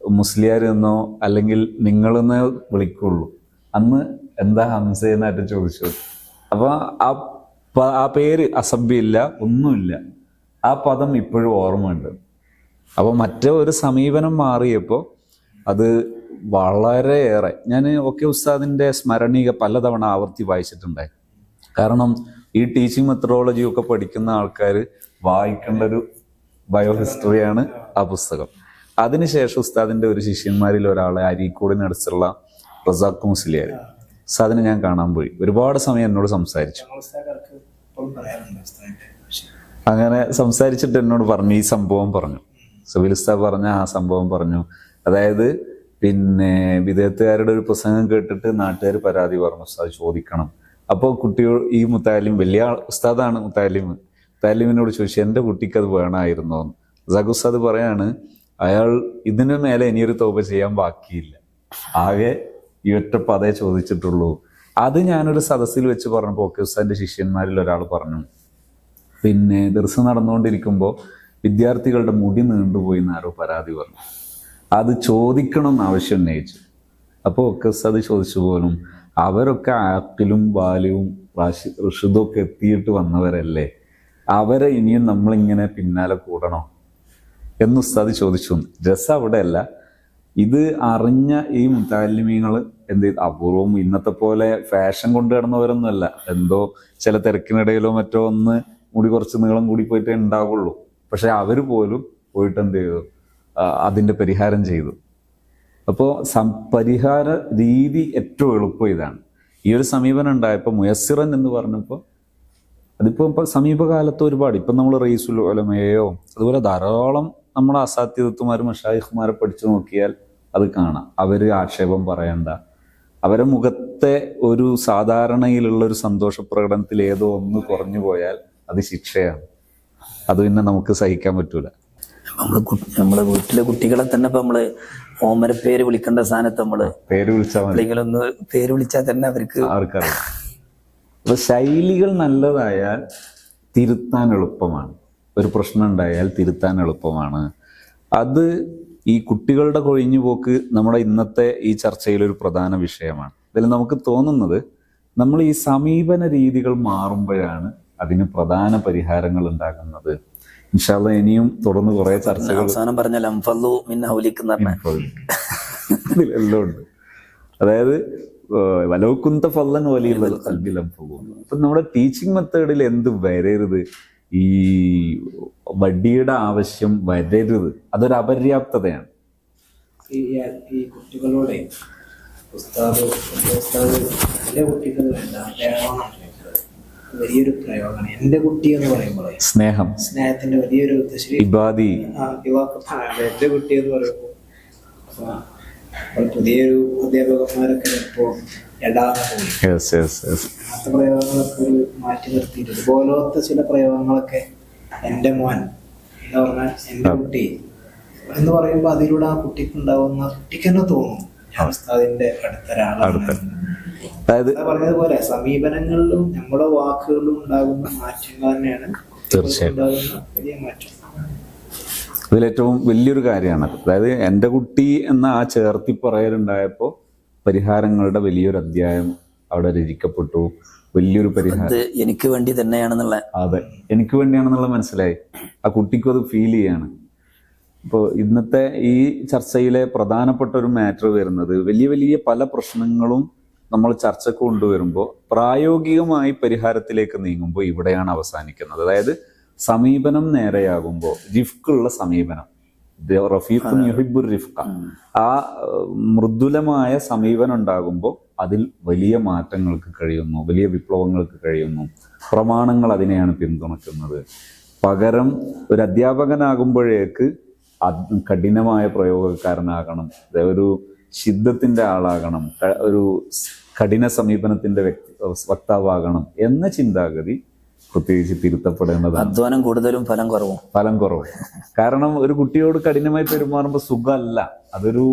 മുസ്ലിയാർ എന്നോ അല്ലെങ്കിൽ നിങ്ങളെന്നോ വിളിക്കുള്ളൂ, അന്ന് എന്താ ഹംസയെന്നായിട്ട് ചോദിച്ചു. അപ്പൊ ആ പേര് അസഭ്യമില്ല, ഒന്നുമില്ല, ആ പദം ഇപ്പോഴും ഓർമ്മയുണ്ട്. അപ്പോൾ മറ്റേ ഒരു സമീപനം മാറിയപ്പോൾ അത് വളരെയേറെ ഞാൻ ഉസ്താദിൻ്റെ സ്മരണീക പലതവണ ആവർത്തി വായിച്ചിട്ടുണ്ടായി. കാരണം ഈ ടീച്ചിങ് മെത്തഡോളജി ഒക്കെ പഠിക്കുന്ന ആൾക്കാർ വായിക്കേണ്ട ഒരു ബയോ ഹിസ്റ്ററിയാണ് ആ പുസ്തകം. അതിനുശേഷം ഉസ്താദിൻ്റെ ഒരു ശിഷ്യന്മാരിൽ ഒരാളെ അരീക്കോടിനടുത്തുള്ള റസാഖ് മുസ്ലിയാർ, ഉസ്താദിനെ ഞാൻ കാണാൻ പോയി. ഒരുപാട് സമയം എന്നോട് സംസാരിച്ചു. അങ്ങനെ സംസാരിച്ചിട്ട് എന്നോട് പറഞ്ഞു, ഈ സംഭവം പറഞ്ഞു, സുബൈൽ ഉസ്താദ് പറഞ്ഞ ആ സംഭവം പറഞ്ഞു. അതായത് പിന്നെ വിദേഹത്തുകാരുടെ ഒരു പ്രസംഗം കേട്ടിട്ട് നാട്ടുകാർ പരാതി പറഞ്ഞു, ഉസ്താദ് ചോദിക്കണം. അപ്പോൾ കുട്ടികൾ ഈ മുത്താലിം, വലിയ ഉസ്താദാണ് മുത്താലിമിനോട് ചോദിച്ചു, എൻ്റെ കുട്ടിക്ക് അത് വേണമായിരുന്നോ എന്ന്. റസാഖ് ഉസ്താദ് പറയാണ്, അയാൾ ഇതിനു മേലെ ഇനിയൊരു തൗബ ചെയ്യാൻ ബാക്കിയില്ല, ആകെ ഈ ഒറ്റ പദേ ചോദിച്ചിട്ടുള്ളൂ. അത് ഞാനൊരു സദസ്സിൽ വെച്ച് പറഞ്ഞപ്പോൾ ഉസ്താദിന്റെ ശിഷ്യന്മാരിൽ ഒരാൾ പറഞ്ഞു, പിന്നെ ദർസ് നടന്നുകൊണ്ടിരിക്കുമ്പോൾ വിദ്യാർത്ഥികളുടെ മുടി നീണ്ടുപോയി എന്നാരോ പരാതി പറഞ്ഞു, അത് ചോദിക്കണം എന്ന് ആവശ്യം ഉന്നയിച്ചു. അപ്പോൾ ഉസ്താദ് ചോദിച്ചു പോലും, അവരൊക്കെ ആക്കിലും ബാല്യവും ഋഷിതൊക്കെ എത്തിയിട്ട് വന്നവരല്ലേ, അവരെ ഇനിയും നമ്മളിങ്ങനെ പിന്നാലെ കൂടണോ എന്ന് ഉസ്താദ് ചോദിച്ചു. രസം അവിടെയല്ല, ഇത് അറിഞ്ഞ ഈ മുത്താലിമീങ്ങൾ എന്ത് ചെയ്തു, അപൂർവം ഇന്നത്തെ പോലെ ഫാഷൻ കൊണ്ട് കിടന്നവരൊന്നുമല്ല. എന്തോ ചില തിരക്കിനിടയിലോ മറ്റോ ഒന്ന് മുടി കുറച്ച് നീളം കൂടി പോയിട്ടേ ഉണ്ടാവുള്ളൂ. പക്ഷെ അവർ പോലും പോയിട്ട് എന്ത് ചെയ്തു, അതിൻ്റെ പരിഹാരം ചെയ്തു. അപ്പോൾ പരിഹാര രീതി ഏറ്റവും എളുപ്പം ഇതാണ്. ഈ ഒരു സമീപനം ഉണ്ടായപ്പോൾ മുയസ്സിറൻ എന്ന് പറഞ്ഞപ്പോൾ അതിപ്പോൾ ഇപ്പോൾ സമീപകാലത്ത് ഒരുപാട്, ഇപ്പം നമ്മൾ റയീസുൽ ഉലമയോ അതുപോലെ ധാരാളം നമ്മുടെ അസാധ്യതത്വമാരും മഷായിഖ്മാരെ പഠിച്ചു നോക്കിയാൽ അത് കാണാം. അവർ ആക്ഷേപം പറയണ്ട, അവരെ മുഖത്തെ ഒരു സാധാരണയിലുള്ള ഒരു സന്തോഷ പ്രകടനത്തിൽ ഏതോ ഒന്ന് കുറഞ്ഞു പോയാൽ അത് ശിക്ഷയാണ്. അത് പിന്നെ നമുക്ക് സഹിക്കാൻ പറ്റൂല. നമ്മളെ വീട്ടിലെ കുട്ടികളെ തന്നെ ഇപ്പൊ നമ്മള് ഓമന പേര് വിളിക്കേണ്ട സ്ഥാനത്ത് നമ്മള് പേര് വിളിച്ചാൽ മതി, ഒന്ന് പേര് വിളിച്ചാൽ തന്നെ അവർക്കറിയാം. അപ്പൊ ശൈലികൾ നല്ലതായാൽ തിരുത്താൻ എളുപ്പമാണ്. ഒരു പ്രശ്നം ഉണ്ടായാൽ തിരുത്താൻ എളുപ്പമാണ്. അത് ഈ കുട്ടികളുടെ കൊഴിഞ്ഞു പോക്ക് നമ്മുടെ ഇന്നത്തെ ഈ ചർച്ചയിലൊരു പ്രധാന വിഷയമാണ്. ഇതിൽ നമുക്ക് തോന്നുന്നത് നമ്മൾ ഈ സമീപന രീതികൾ മാറുമ്പോഴാണ് അതിന് പ്രധാന പരിഹാരങ്ങൾ ഉണ്ടാകുന്നത്. ഇൻഷാ അല്ലാഹ് ഇനിയും തുടർന്ന് കുറെ ചർച്ചകൾ അവസാനം പറഞ്ഞാൽ ഇതിലെല്ലാം ഉണ്ട്. അതായത് വലോക്കുന്ത ഫല്ലൻ വലിയ കൽബിലം പോകും. അപ്പൊ നമ്മുടെ ടീച്ചിങ് മെത്തേഡിൽ എന്ത് വരരുത്, ഈ വടിയുടെ ആവശ്യം വരരുത്, അതൊരു അപര്യാപ്തതയാണ്. ഈ കുട്ടികളോടെ ഉസ്താദ് എൻ്റെ കുട്ടികൾ വേണ്ട വലിയൊരു പ്രയോഗമാണ്. എൻ്റെ കുട്ടി എന്ന് പറയുമ്പോൾ സ്നേഹത്തിന്റെ വലിയൊരു എൻ്റെ കുട്ടി എന്ന് പറയുമ്പോൾ പുതിയൊരു അധ്യാപകന്മാരൊക്കെ ഇപ്പോൾ അങ്ങനത്തെ പ്രയോഗങ്ങളൊക്കെ ഒരു മാറ്റി നിർത്തിയിട്ട് ഇതുപോലത്തെ ചില പ്രയോഗങ്ങളൊക്കെ എൻ്റെ മോൻ എന്ന് പറഞ്ഞാൽ എൻ്റെ കുട്ടി എന്ന് പറയുമ്പോൾ അതിലൂടെ ആ കുട്ടിക്ക് ഉണ്ടാവുന്ന കുട്ടിക്ക് തന്നെ തോന്നും ഞാൻ ഉസ്താദിന്റെ അടുത്ത ഒരാളാണ്. പറഞ്ഞതുപോലെ സമീപനങ്ങളിലും നമ്മുടെ വാക്കുകളിലും ഉണ്ടാകുന്ന മാറ്റങ്ങൾ തന്നെയാണ് ഉണ്ടാകുന്ന വലിയ മാറ്റം. ഇതിലേറ്റവും വലിയൊരു കാര്യമാണ്. അതായത് എൻ്റെ കുട്ടി എന്ന ആ ചേർത്തി പറയലുണ്ടായപ്പോൾ പരിഹാരങ്ങളുടെ വലിയൊരു അധ്യായം അവിടെ രചിക്കപ്പെട്ടു. വലിയൊരു പരിഹാരം എനിക്ക് വേണ്ടി തന്നെയാണെന്നുള്ള, അതെ, എനിക്ക് വേണ്ടിയാണെന്നുള്ള മനസ്സിലായി. ആ കുട്ടിക്കും അത് ഫീൽ ചെയ്യാണ്. ഇപ്പോൾ ഇന്നത്തെ ഈ ചർച്ചയിലെ പ്രധാനപ്പെട്ട ഒരു മാറ്റർ വരുന്നത് വലിയ വലിയ പല പ്രശ്നങ്ങളും നമ്മൾ ചർച്ചക്ക് കൊണ്ടുവരുമ്പോൾ പ്രായോഗികമായി പരിഹാരത്തിലേക്ക് നീങ്ങുമ്പോൾ ഇവിടെയാണ് അവസാനിക്കുന്നത്. അതായത് സമീപനം നേരെയാകുമ്പോൾ റിഫ്ക്കുള്ള സമീപനം, റഫീഖുൻ യുഹിബ്ബുർ റിഫ്ഖ, ആ മൃദുലമായ സമീപനം ഉണ്ടാകുമ്പോൾ അതിൽ വലിയ മാറ്റങ്ങൾക്ക് കഴിയുന്നു, വലിയ വിപ്ലവങ്ങൾക്ക് കഴിയുന്നു. പ്രമാണങ്ങൾ അതിനെയാണ് പിന്തുണയ്ക്കുന്നത്. പകരം ഒരു അധ്യാപകനാകുമ്പോഴേക്ക് കഠിനമായ പ്രയോഗക്കാരനാകണം, ഒരു ശിദ്ധത്തിന്റെ ആളാകണം, ഒരു കഠിന സമീപനത്തിന്റെ വക്താവാകണം എന്ന ചിന്താഗതി പ്രത്യേകിച്ച് തിരുത്തപ്പെടേണ്ടതാണ്. അധ്വാനം കൂടുതലും ഫലം കുറവും. കാരണം ഒരു കുട്ടിയോട് കഠിനമായി പെരുമാറുമ്പോൾ സുഖമല്ല, അതൊരു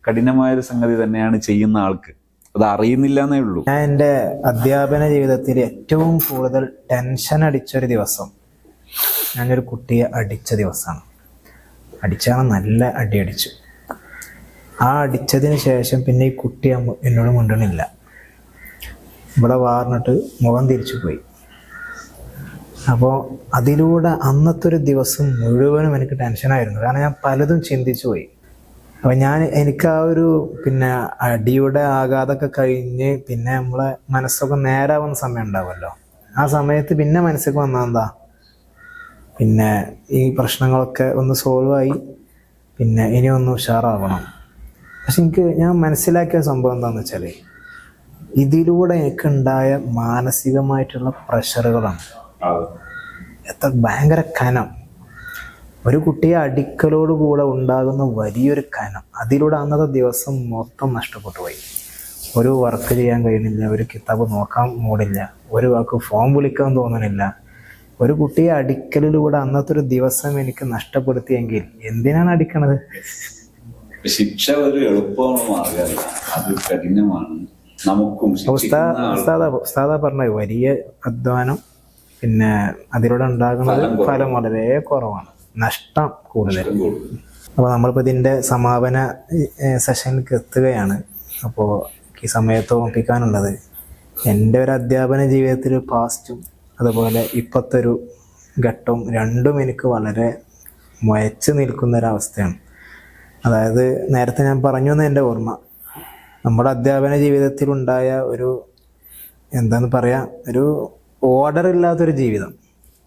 കഠിനമായൊരു സംഗതി തന്നെയാണ് ചെയ്യുന്ന ആൾക്ക്. അത് അറിയുന്നില്ല എന്നേ ഉള്ളൂ. ഞാൻ എൻ്റെ അധ്യാപന ജീവിതത്തിൽ ഏറ്റവും കൂടുതൽ ടെൻഷൻ അടിച്ചൊരു ദിവസം ഞാനൊരു കുട്ടിയെ അടിച്ച ദിവസമാണ്. അടിച്ചാണ് നല്ല അടി അടിച്ചു. ആ അടിച്ചതിന് ശേഷം പിന്നെ ഈ കുട്ടി എന്നോട് മിണ്ടണില്ല. ഇവിടെ വാർന്നിട്ട് മുഖം തിരിച്ചു പോയി. അപ്പോൾ അതിലൂടെ അന്നത്തെ ഒരു ദിവസം മുഴുവനും എനിക്ക് ടെൻഷനായിരുന്നു. കാരണം ഞാൻ പലതും ചിന്തിച്ചു പോയി. അപ്പം എനിക്ക് ആ ഒരു പിന്നെ അടിയുടെ ആഘാതമൊക്കെ കഴിഞ്ഞ് പിന്നെ നമ്മളെ മനസ്സൊക്കെ നേരാവുന്ന സമയം ഉണ്ടാവുമല്ലോ. ആ സമയത്ത് പിന്നെ മനസ്സിലേക്ക് വന്നതെന്താ, പിന്നെ ഈ പ്രശ്നങ്ങളൊക്കെ ഒന്ന് സോൾവ് ആയി, പിന്നെ ഇനി ഒന്ന് ഉഷാറാവണം. പക്ഷെ ഞാൻ മനസ്സിലാക്കിയ സംഭവം എന്താണെന്ന് വെച്ചാൽ ഇതിലൂടെ എനിക്കുണ്ടായ മാനസികമായിട്ടുള്ള പ്രഷറുകളാണ്. എത്ര ഭയങ്കര കനം, ഒരു കുട്ടിയെ അടിക്കലോടുകൂടെ ഉണ്ടാകുന്ന വലിയൊരു കനം, അതിലൂടെ അന്നത്തെ ദിവസം മൊത്തം നഷ്ടപ്പെട്ടു പോയി. ഒരു വർക്ക് ചെയ്യാൻ കഴിയുന്നില്ല, ഒരു കിതാബ് നോക്കാൻ മൂടില്ല, ഒരു വാക്ക് ഫോൺ വിളിക്കാൻ തോന്നണില്ല. ഒരു കുട്ടിയെ അടിക്കലിലൂടെ അന്നത്തെ ഒരു ദിവസം എനിക്ക് നഷ്ടപ്പെടുത്തിയെങ്കിൽ എന്തിനാണ് അടിക്കണത്? ശിക്ഷ ഒരു എളുപ്പമാണ് മാർഗമല്ല, അത് കഠിനമാണ്. നമുക്കും ഉസ്താദ പറഞ്ഞ വലിയ അധ്വാനം, പിന്നെ അതിലൂടെ ഉണ്ടാകുന്നത് ഫലം വളരെ കുറവാണ്, നഷ്ടം കൂടുതൽ. അപ്പോൾ നമ്മളിപ്പോൾ ഇതിൻ്റെ സമാപന സെഷനിലേക്ക് എത്തുകയാണ്. അപ്പോൾ ഈ സമയത്ത് ഓർമ്മിപ്പിക്കാനുള്ളത്, എൻ്റെ ഒരു അധ്യാപന ജീവിതത്തിൽ പാസ്റ്റും അതുപോലെ ഇപ്പോഴത്തെ ഒരു ഘട്ടവും രണ്ടും എനിക്ക് വളരെ മുയച്ച് നിൽക്കുന്ന ഒരവസ്ഥയാണ്. അതായത് നേരത്തെ ഞാൻ പറഞ്ഞു എന്ന് എൻ്റെ ഓർമ്മ, നമ്മുടെ അധ്യാപന ജീവിതത്തിലുണ്ടായ ഒരു എന്താന്ന് പറയാ, ഒരു ഓർഡർ ഇല്ലാത്തൊരു ജീവിതം.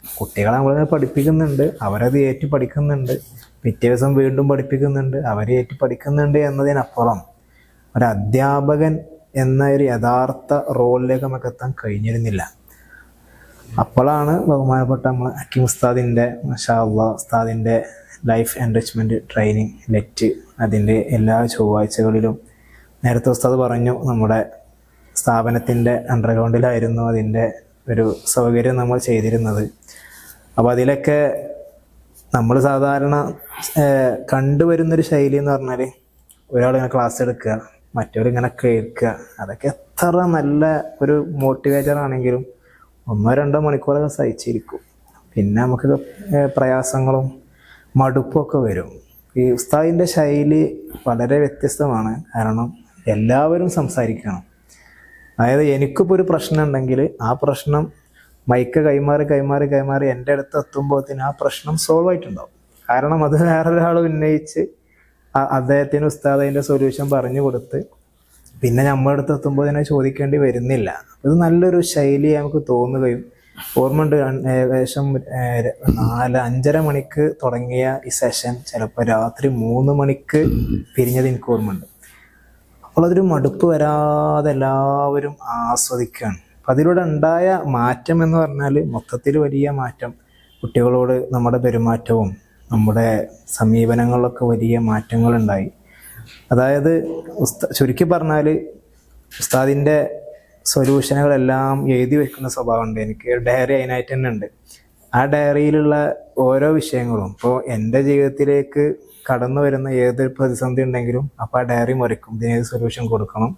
കുട്ടികളെ നമ്മളിങ്ങനെ പഠിപ്പിക്കുന്നുണ്ട്, അവരത് ഏറ്റു പഠിക്കുന്നുണ്ട്, പിറ്റേ ദിവസം വീണ്ടും പഠിപ്പിക്കുന്നുണ്ട്, അവരെ ഏറ്റു പഠിക്കുന്നുണ്ട് എന്നതിനപ്പുറം ഒരു അധ്യാപകൻ എന്ന ഒരു യഥാർത്ഥ റോളിലേക്ക് നമുക്ക് എത്താൻ കഴിഞ്ഞിരുന്നില്ല. അപ്പോഴാണ് ബഹുമാനപ്പെട്ട നമ്മൾ ഹക്കീം ഉസ്താദിൻ്റെ മാഷാ അല്ലാഹ് ഉസ്താദിൻ്റെ ലൈഫ് എൻറിച്ച്മെൻറ്റ് ട്രെയിനിങ് ലെറ്റ് അതിൻ്റെ എല്ലാ ചൊവ്വാഴ്ചകളിലും, നേരത്തെ ഉസ്താദ് പറഞ്ഞു നമ്മുടെ സ്ഥാപനത്തിൻ്റെ അണ്ടർഗ്രൗണ്ടിലായിരുന്നു അതിൻ്റെ ഒരു സൗകര്യം നമ്മൾ ചെയ്തിരുന്നത്. അപ്പോൾ അതിലൊക്കെ നമ്മൾ സാധാരണ കണ്ടുവരുന്നൊരു ശൈലി എന്ന് പറഞ്ഞാൽ ഒരാളിങ്ങനെ ക്ലാസ് എടുക്കുക, മറ്റവരിങ്ങനെ കേൾക്കുക. അതൊക്കെ എത്ര നല്ല ഒരു മോട്ടിവേറ്റർ ആണെങ്കിലും 1-2 മണിക്കൂറൊക്കെ സഹിച്ചിരിക്കും. പിന്നെ നമുക്ക് പ്രയാസങ്ങളും മടുപ്പൊക്കെ വരും. ഈ ഉസ്താദിൻ്റെ ശൈലി വളരെ വ്യത്യസ്തമാണ്. കാരണം എല്ലാവരും സംസാരിക്കണം. അതായത് എനിക്കിപ്പോൾ ഒരു പ്രശ്നം ഉണ്ടെങ്കിൽ ആ പ്രശ്നം മൈക്ക് കൈമാറി എൻ്റെ അടുത്ത് എത്തുമ്പോഴത്തേന് ആ പ്രശ്നം സോൾവ് ആയിട്ടുണ്ടാവും. കാരണം അത് വേറൊരാൾ ഉന്നയിച്ച് അദ്ദേഹത്തിന് ഉസ്താദ് അതിൻ്റെ സൊല്യൂഷൻ പറഞ്ഞു കൊടുത്ത് പിന്നെ നമ്മുടെ അടുത്ത് എത്തുമ്പോൾ അതിനെ ചോദിക്കേണ്ടി വരുന്നില്ല. ഇത് നല്ലൊരു ശൈലി നമുക്ക് തോന്നുകയും, ഓർമ്മയുണ്ട് ഏകദേശം 4-5:30 മണിക്ക് തുടങ്ങിയ ഈ സെഷൻ ചിലപ്പോൾ രാത്രി 3 മണിക്ക് പിരിഞ്ഞത് എനിക്ക് ഓർമ്മയുണ്ട്. അപ്പോൾ അതൊരു മടുപ്പ് വരാതെ എല്ലാവരും ആസ്വദിക്കുകയാണ്. അപ്പം അതിലൂടെ ഉണ്ടായ മാറ്റം എന്ന് പറഞ്ഞാൽ മൊത്തത്തിൽ വലിയ മാറ്റം. കുട്ടികളോട് നമ്മുടെ പെരുമാറ്റവും നമ്മുടെ സമീപനങ്ങളിലൊക്കെ വലിയ മാറ്റങ്ങളുണ്ടായി. അതായത് ചുരുക്കി പറഞ്ഞാൽ ഉസ്താദിൻ്റെ സൊല്യൂഷനുകളെല്ലാം എഴുതി വെക്കുന്ന സ്വഭാവമുണ്ട്. എനിക്ക് ഡയറി അതിനായിട്ട് തന്നെ ഉണ്ട്. ആ ഡയറിയിലുള്ള ഓരോ വിഷയങ്ങളും ഇപ്പോൾ എൻ്റെ ജീവിതത്തിലേക്ക് കടന്നു വരുന്ന ഏതൊരു പ്രതിസന്ധി ഉണ്ടെങ്കിലും അപ്പോൾ ആ ഡയറി മറിക്കും, ഇതിനേത് സൊല്യൂഷൻ കൊടുക്കണം.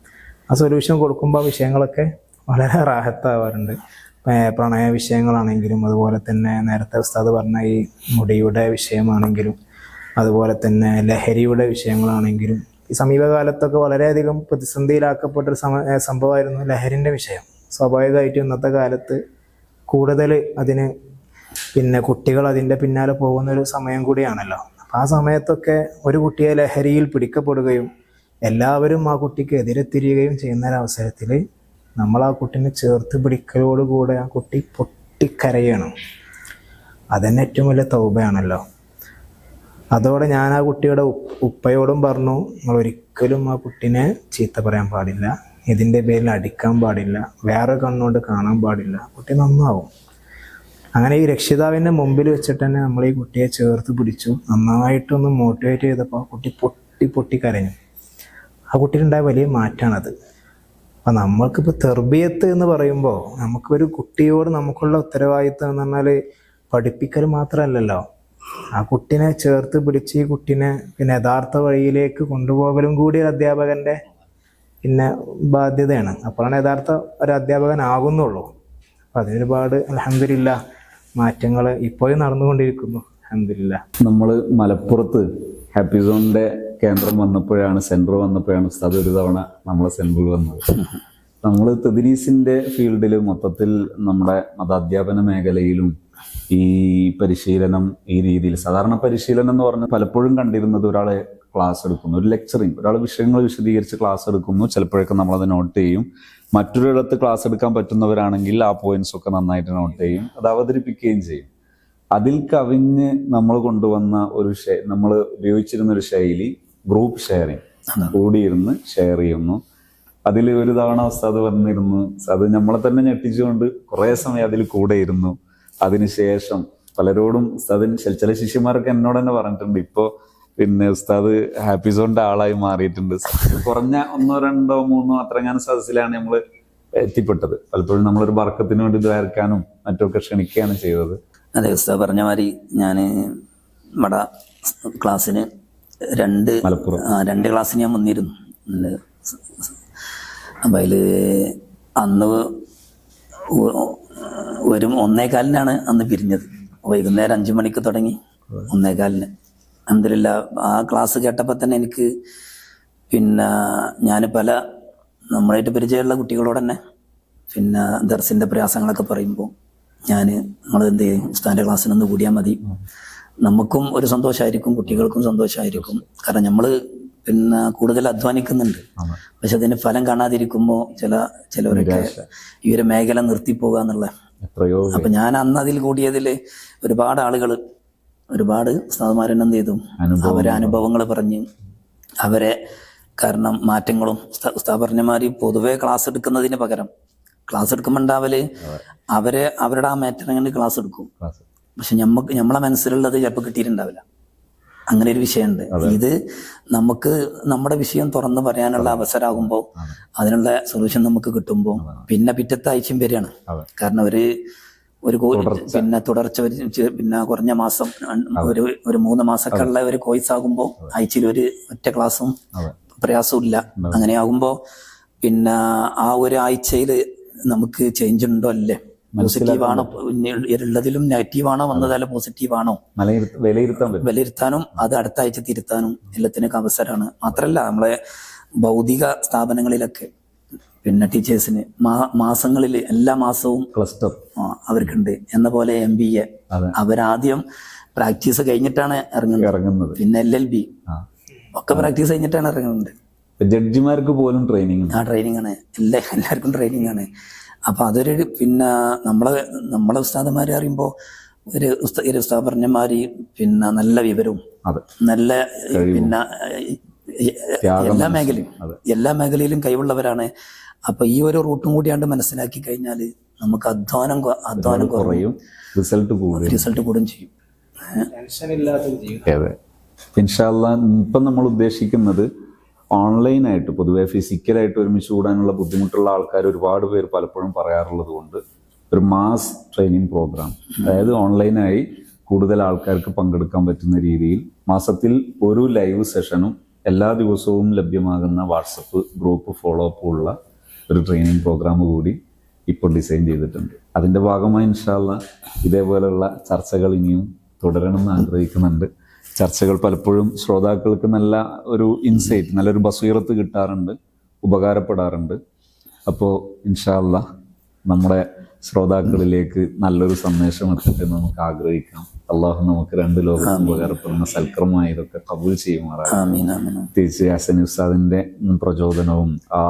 ആ സൊല്യൂഷൻ കൊടുക്കുമ്പോൾ ആ വിഷയങ്ങളൊക്കെ വളരെ റാഹത്താവാറുണ്ട്. പ്രണയ വിഷയങ്ങളാണെങ്കിലും, അതുപോലെ തന്നെ നേരത്തെ ഉസ്താദ് പറഞ്ഞ ഈ മുടിയുടെ വിഷയമാണെങ്കിലും, അതുപോലെ തന്നെ ലഹരിയുടെ വിഷയങ്ങളാണെങ്കിലും, ഈ സമീപകാലത്തൊക്കെ വളരെയധികം പ്രതിസന്ധിയിലാക്കപ്പെട്ടൊരു സംഭവമായിരുന്നു ലഹരിൻ്റെ വിഷയം. സ്വാഭാവികമായിട്ടും ഇന്നത്തെ കാലത്ത് കൂടുതൽ അതിന് പിന്നെ കുട്ടികൾ അതിൻ്റെ പിന്നാലെ പോകുന്നൊരു സമയം കൂടിയാണല്ലോ. അപ്പം ആ സമയത്തൊക്കെ ഒരു കുട്ടിയെ ലഹരിയിൽ പിടിക്കപ്പെടുകയും എല്ലാവരും ആ കുട്ടിക്ക് എതിരെ തിരിയുകയും ചെയ്യുന്നൊരവസരത്തിൽ നമ്മൾ ആ കുട്ടീനെ ചേർത്ത് പിടിക്കലോടുകൂടെ ആ കുട്ടി പൊട്ടിക്കരയണം. അതന്നെ ഏറ്റവും വലിയ തൗബയാണല്ലോ. അതോടെ ഞാൻ ആ കുട്ടിയുടെ ഉപ്പയോടും പറഞ്ഞു, നിങ്ങൾ ഒരിക്കലും ആ കുട്ടീനെ ചീത്ത പറയാൻ പാടില്ല, ഇതിൻ്റെ പേരിൽ അടിക്കാൻ പാടില്ല, വേറെ കണ്ണുകൊണ്ട് കാണാൻ പാടില്ല, കുട്ടി നന്നാവും. അങ്ങനെ ഈ രക്ഷിതാവിൻ്റെ മുമ്പിൽ വെച്ചിട്ട് തന്നെ നമ്മൾ ഈ കുട്ടിയെ ചേർത്ത് പിടിച്ചു, നന്നായിട്ടൊന്ന് മോട്ടിവേറ്റ് ചെയ്തപ്പോൾ ആ കുട്ടി പൊട്ടി കരഞ്ഞു. ആ കുട്ടിയിലുണ്ടായ വലിയ മാറ്റമാണത്. അപ്പം നമ്മൾക്കിപ്പോൾ തെർബിയത്ത് എന്ന് പറയുമ്പോൾ നമുക്കൊരു കുട്ടിയോട് നമുക്കുള്ള ഉത്തരവാദിത്തം എന്ന് പറഞ്ഞാൽ പഠിപ്പിക്കൽ മാത്രമല്ലല്ലോ, ആ കുട്ടീനെ ചേർത്ത് പിടിച്ച് ഈ കുട്ടീനെ പിന്നെ യഥാർത്ഥ വഴിയിലേക്ക് കൊണ്ടുപോകലും കൂടി ഒരു അധ്യാപകൻ്റെ പിന്നെ ബാധ്യതയാണ്. അപ്പോഴാണ് യഥാർത്ഥ ഒരു അധ്യാപകനാകുന്നുള്ളൂ. അപ്പം അതിനൊരുപാട് അൽഹംദുലില്ലാ മാറ്റങ്ങൾ ഇപ്പോഴും നടന്നുകൊണ്ടിരിക്കുന്നു. അൽഹംദുലില്ലാ. നമ്മൾ മലപ്പുറത്ത് ഹാപ്പി സോണിന്റെ കേന്ദ്രം വന്നപ്പോഴാണ്, സെന്റർ വന്നപ്പോഴാണ് ഉസ്താദ് ഒരു തവണ നമ്മളെ സെന്ററിൽ വന്നത്. നമ്മൾ തദ്രീസിന്റെ ഫീൽഡിൽ മൊത്തത്തിൽ നമ്മുടെ മതാധ്യാപന മേഖലയിലും ഈ പരിശീലനം ഈ രീതിയിൽ, സാധാരണ പരിശീലനം എന്ന് പറഞ്ഞാൽ പലപ്പോഴും കണ്ടിരുന്നത് ഒരാളെ ക്ലാസ് എടുക്കുന്നു, ഒരു ലെക്ചറിങ്, ഒരാൾ വിഷയങ്ങൾ വിശദീകരിച്ച് ക്ലാസ് എടുക്കുന്നു, ചിലപ്പോഴൊക്കെ നമ്മളത് നോട്ട് ചെയ്യും. മറ്റൊരിടത്ത് ക്ലാസ് എടുക്കാൻ പറ്റുന്നവരാണെങ്കിൽ ആ പോയിന്റ്സ് ഒക്കെ നന്നായിട്ട് നോട്ട് ചെയ്യും, അത് അവതരിപ്പിക്കുകയും ചെയ്യും. അതിൽ കവിഞ്ഞ് നമ്മൾ കൊണ്ടുവന്ന ഒരു നമ്മൾ ഉപയോഗിച്ചിരുന്ന ഒരു ശൈലി ഗ്രൂപ്പ് ഷെയറിങ്, കൂടിയിരുന്ന് ഷെയർ ചെയ്യുന്നു. അതിൽ ഒരു തവണ ഉസ്താദ് വന്നിരുന്നു, അത് നമ്മളെ തന്നെ ഞെട്ടിച്ചുകൊണ്ട് കുറേ സമയം അതിൽ കൂടെ ഇരുന്നു. അതിനുശേഷം പലരോടും ഉസ്താദിന് ചില ശിഷ്യന്മാരൊക്കെ എന്നോട് തന്നെ പറഞ്ഞിട്ടുണ്ട്, ഇപ്പോൾ പിന്നെ ഉസ്താദ് ഹാപ്പി സോണിന്റെ ആളായി മാറിയിട്ടുണ്ട്. കുറഞ്ഞ 1, 2, 3 അത്രങ്ങാനും സദസ്സിലാണ് നമ്മൾ എത്തിപ്പെട്ടത്. പലപ്പോഴും നമ്മളൊരു ബർക്കത്തിന് വേണ്ടി ദ്വാരക്കാനും മറ്റൊക്കെ ക്ഷണിക്കുകയാണ് ചെയ്തത്. അതെ, ഉസ്താദ് പറഞ്ഞ മാതിരി ഞാൻ നമ്മുടെ ക്ലാസ്സിന് 2 ക്ലാസ്സിന് ഞാൻ വന്നിരുന്നു. അപ്പം അതിൽ അന്ന് 1:15 അന്ന് പിരിഞ്ഞത്. വൈകുന്നേരം 5 മണിക്ക് തുടങ്ങി 1:15. അൽഹംദുലില്ലാ ആ ക്ലാസ് കേട്ടപ്പോൾ തന്നെ എനിക്ക് പിന്നെ ഞാൻ പല നമ്മളായിട്ട് പരിചയമുള്ള കുട്ടികളോട് തന്നെ പിന്നെ ദർസിൻ്റെ പ്രയാസങ്ങളൊക്കെ പറയുമ്പോൾ നിങ്ങൾ എന്ത് ചെയ്യും, ഉസ്താദിൻ്റെ ക്ലാസ്സിനൊന്ന് കൂടിയാൽ മതി, നമുക്കും ഒരു സന്തോഷമായിരിക്കും, കുട്ടികൾക്കും സന്തോഷമായിരിക്കും. കാരണം നമ്മൾ പിന്നെ കൂടുതൽ അധ്വാനിക്കുന്നുണ്ട്, പക്ഷെ അതിന് ഫലം കാണാതിരിക്കുമ്പോൾ ചിലവരൊക്കെ ഈ ഒരു മേഖല നിർത്തിപ്പോകുക എന്നുള്ള. അപ്പൊ ഞാൻ അന്ന് അതിൽ കൂടിയതിൽ ഒരുപാട് ആളുകൾ, ഒരുപാട് ഉസ്താദുമാരെന്ത് ചെയ്തു, അവരെ അനുഭവങ്ങൾ പറഞ്ഞ് അവരെ, കാരണം മാറ്റങ്ങളും ഉസ്താദ് പറഞ്ഞമാര് പൊതുവെ ക്ലാസ് എടുക്കുന്നതിന് പകരം ക്ലാസ് എടുക്കുമ്പോൾ ഉണ്ടാവല് അവരുടെ ആ മാറ്ററിന് ക്ലാസ് എടുക്കും, പക്ഷെ നമ്മളെ മനസ്സിലുള്ളത് ചിലപ്പോൾ കിട്ടിയിട്ടുണ്ടാവില്ല. അങ്ങനെ ഒരു വിഷയമുണ്ട്. ഇത് നമുക്ക് നമ്മുടെ വിഷയം തുറന്ന് പറയാനുള്ള അവസരമാകുമ്പോൾ, അതിനുള്ള സൊല്യൂഷൻ നമുക്ക് കിട്ടുമ്പോൾ പിന്നെ പിറ്റത്തെ ആഴ്ചയും വരികയാണ്. കാരണം ഒരു പിന്നെ തുടർച്ച പിന്നെ കുറഞ്ഞ മാസം, ഒരു 3 മാസമൊക്കെ ഉള്ള ഒരു കോഴ്സ് ആകുമ്പോൾ ആഴ്ചയിൽ ഒരു ഒറ്റ ക്ലാസ്സും പ്രയാസവും ഇല്ല. അങ്ങനെ ആകുമ്പോൾ പിന്നെ ആ ഒരു ആഴ്ചയിൽ നമുക്ക് ചേഞ്ച് ഉണ്ടോ അല്ലേ, പോസിറ്റീവാണോ ഉള്ളതിലും നെഗറ്റീവാണോ വന്നതല്ല പോസിറ്റീവാണോ വിലയിരുത്താനും അത് അടുത്ത ആഴ്ച തിരുത്താനും എല്ലാത്തിനൊക്കെ അവസരമാണ്. മാത്രമല്ല നമ്മളെ ഭൗതിക സ്ഥാപനങ്ങളിലൊക്കെ പിന്നെ ടീച്ചേഴ്സിന് മാസങ്ങളിൽ എല്ലാ മാസവും ക്ലസ്റ്റർ അവർക്കുണ്ട്. എന്ന പോലെ MBA അവരാദ്യം പ്രാക്ടീസ് കഴിഞ്ഞിട്ടാണ് ഇറങ്ങുന്നത്, പിന്നെ LLB ഒക്കെ പ്രാക്ടീസ് കഴിഞ്ഞിട്ടാണ് ഇറങ്ങുന്നത്. ജഡ്ജിമാർക്ക് പോലും ട്രെയിനിങ് ആണ്, എല്ലാവർക്കും ട്രെയിനിങ് ആണ്. അപ്പൊ അതൊരു പിന്നെ നമ്മളെ ഉസ്താദന്മാരെ അറിയുമ്പോൾ ഒരു ഉസ്താദ് പറഞ്ഞമാര് പിന്നെ നല്ല വിവരവും നല്ല പിന്നെ എല്ലാ മേഖലയിലും കഴിവുള്ളവരാണ്. അപ്പൊ ഈ ഒരു റൂട്ടും കൂടിയാണ്ട് മനസ്സിലാക്കി കഴിഞ്ഞാൽ നമുക്ക് അധ്വാനം കുറയും, റിസൾട്ട് കൂടും ചെയ്യും. ഇൻഷാ അല്ലാഹ് ഇപ്പം നമ്മൾ ഉദ്ദേശിക്കുന്നത് ഓൺലൈനായിട്ട്, പൊതുവെ ഫിസിക്കലായിട്ട് ഒരുമിച്ച് കൂടാനുള്ള ബുദ്ധിമുട്ടുള്ള ആൾക്കാർ ഒരുപാട് പേര് പലപ്പോഴും പറയാറുള്ളത് കൊണ്ട് ഒരു മാസ് ട്രെയിനിങ് പ്രോഗ്രാം, അതായത് ഓൺലൈനായി കൂടുതൽ ആൾക്കാർക്ക് പങ്കെടുക്കാൻ പറ്റുന്ന രീതിയിൽ മാസത്തിൽ ഒരു ലൈവ് സെഷനും എല്ലാ ദിവസവും ലഭ്യമാകുന്ന വാട്സപ്പ് ഗ്രൂപ്പ് ഫോളോ അപ്പ് ഉള്ള ഒരു ട്രെയിനിങ് പ്രോഗ്രാം കൂടി ഇപ്പോൾ ഡിസൈൻ ചെയ്തിട്ടുണ്ട്. അതിൻ്റെ ഭാഗമായി ഇൻഷാ അല്ലാഹ് ഇതേപോലെയുള്ള ചർച്ചകൾ ഇനിയും തുടരണമെന്ന് ആഗ്രഹിക്കുന്നുണ്ട്. ചർച്ചകൾ പലപ്പോഴും ശ്രോതാക്കൾക്ക് നല്ല ഒരു ഇൻസൈറ്റ്, നല്ലൊരു ബസീറത്ത് കിട്ടാറുണ്ട്, ഉപകാരപ്പെടാറുണ്ട്. അപ്പോൾ ഇൻഷാ അല്ലാഹ് നമ്മുടെ ശ്രോതാക്കളിലേക്ക് നല്ലൊരു സന്ദേശം എത്തട്ടെ നമുക്ക് ആഗ്രഹിക്കാം. അള്ളാഹു നമുക്ക് 2 ലോകത്തും ഉപകാരപ്പെടുന്ന സൽക്രമമായി ഇതൊക്കെ കബൂൽ ചെയ്യുമാറാണ്. പ്രത്യേകിച്ച് ഹസൻ ഉസ്താദിൻ്റെ പ്രചോദനവും ആ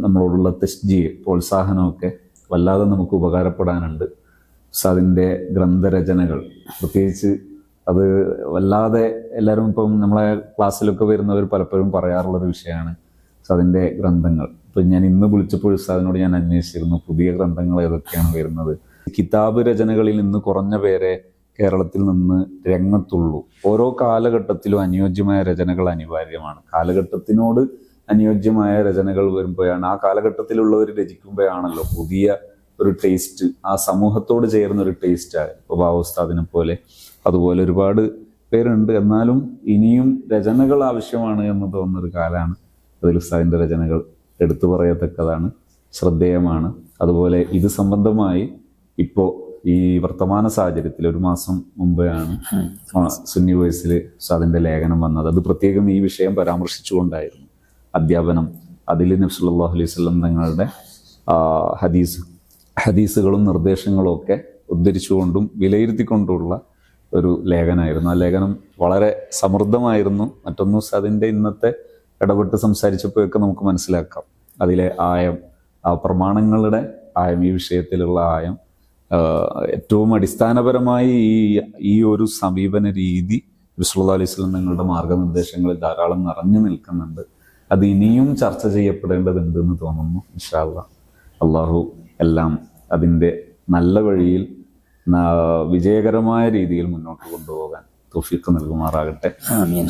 നമ്മളോടുള്ള പ്രോത്സാഹനമൊക്കെ വല്ലാതെ നമുക്ക് ഉപകാരപ്പെടാനുണ്ട്. ഉസ്താദിൻ്റെ ഗ്രന്ഥരചനകൾ പ്രത്യേകിച്ച് അത് വല്ലാതെ എല്ലാവരും ഇപ്പം നമ്മളെ ക്ലാസ്സിലൊക്കെ വരുന്നവർ പലപ്പോഴും പറയാറുള്ളൊരു വിഷയമാണ് ഉസ്താദിൻ്റെ ഗ്രന്ഥങ്ങൾ. ഇപ്പം ഞാൻ ഇന്ന് വിളിച്ചപ്പോൾ ഉസ്താദിനോട് ഞാൻ അന്വേഷിച്ചിരുന്നു പുതിയ ഗ്രന്ഥങ്ങൾ ഏതൊക്കെയാണ് വരുന്നത്. കിതാബ് രചനകളിൽ നിന്ന് കുറഞ്ഞ പേരെ കേരളത്തിൽ നിന്ന് രംഗത്തുള്ളൂ. ഓരോ കാലഘട്ടത്തിലും അനുയോജ്യമായ രചനകൾ അനിവാര്യമാണ്. കാലഘട്ടത്തിനോട് അനുയോജ്യമായ രചനകൾ വരുമ്പോഴാണ്, ആ കാലഘട്ടത്തിലുള്ളവർ രചിക്കുമ്പോഴാണല്ലോ പുതിയ ഒരു ടേസ്റ്റ്, ആ സമൂഹത്തോട് ചേർന്ന ഒരു ടേസ്റ്റാണ്. ഇപ്പോൾ ബാബു ഉസ്താദിനെ പോലെ അതുപോലെ ഒരുപാട് പേരുണ്ട്. എന്നാലും ഇനിയും രചനകൾ ആവശ്യമാണ് എന്ന് തോന്നുന്നൊരു കാലമാണ്. അതിൽ ഉസ്താദിൻ്റെ രചനകൾ എടുത്തു പറയത്തക്കതാണ്, ശ്രദ്ധേയമാണ്. അതുപോലെ ഇത് സംബന്ധമായി ഇപ്പോൾ ഈ വർത്തമാന സാഹചര്യത്തിൽ 1 മാസം മുമ്പെയാണ് സുന്നി വോയിസിൽ ഉസ്താദിൻ്റെ ലേഖനം വന്നത്. അത് പ്രത്യേകം ഈ വിഷയം പരാമർശിച്ചുകൊണ്ടായിരുന്നു. അധ്യാപനം, അതിൽ നബി സല്ലല്ലാഹു അലൈഹി വസല്ലം തങ്ങളുടെ ഹദീസുകളും നിർദ്ദേശങ്ങളും ഒക്കെ ഉദ്ധരിച്ചുകൊണ്ടും വിലയിരുത്തിക്കൊണ്ടുള്ള ഒരു ലേഖനമായിരുന്നു. ആ ലേഖനം വളരെ സമൃദ്ധമായിരുന്നു. മറ്റൊന്നും ഉസ്താദിൻ്റെ ഇന്നത്തെ ഇടപെട്ട് സംസാരിച്ചപ്പോഴൊക്കെ നമുക്ക് മനസ്സിലാക്കാം അതിലെ ആയം, ആ പ്രമാണങ്ങളുടെ ആയം, ഈ വിഷയത്തിലുള്ള ആയം. ഏറ്റവും അടിസ്ഥാനപരമായി ഈ ഒരു സമീപന രീതി നബി സല്ലല്ലാഹു അലൈഹി വസല്ലം തങ്ങളുടെ മാർഗനിർദ്ദേശങ്ങളിൽ ധാരാളം നിറഞ്ഞു നിൽക്കുന്നുണ്ട്. അത് ഇനിയും ചർച്ച ചെയ്യപ്പെടേണ്ടതുണ്ടെന്ന് തോന്നുന്നു. ഇൻഷാ അല്ലാഹ് അള്ളാഹു എല്ലാം അതിൻ്റെ നല്ല വഴിയിൽ വിജയകരമായ രീതിയിൽ മുന്നോട്ട് കൊണ്ടുപോകാൻ തൗഫീഖ് നൽകുമാറാകട്ടെ. ആമീൻ.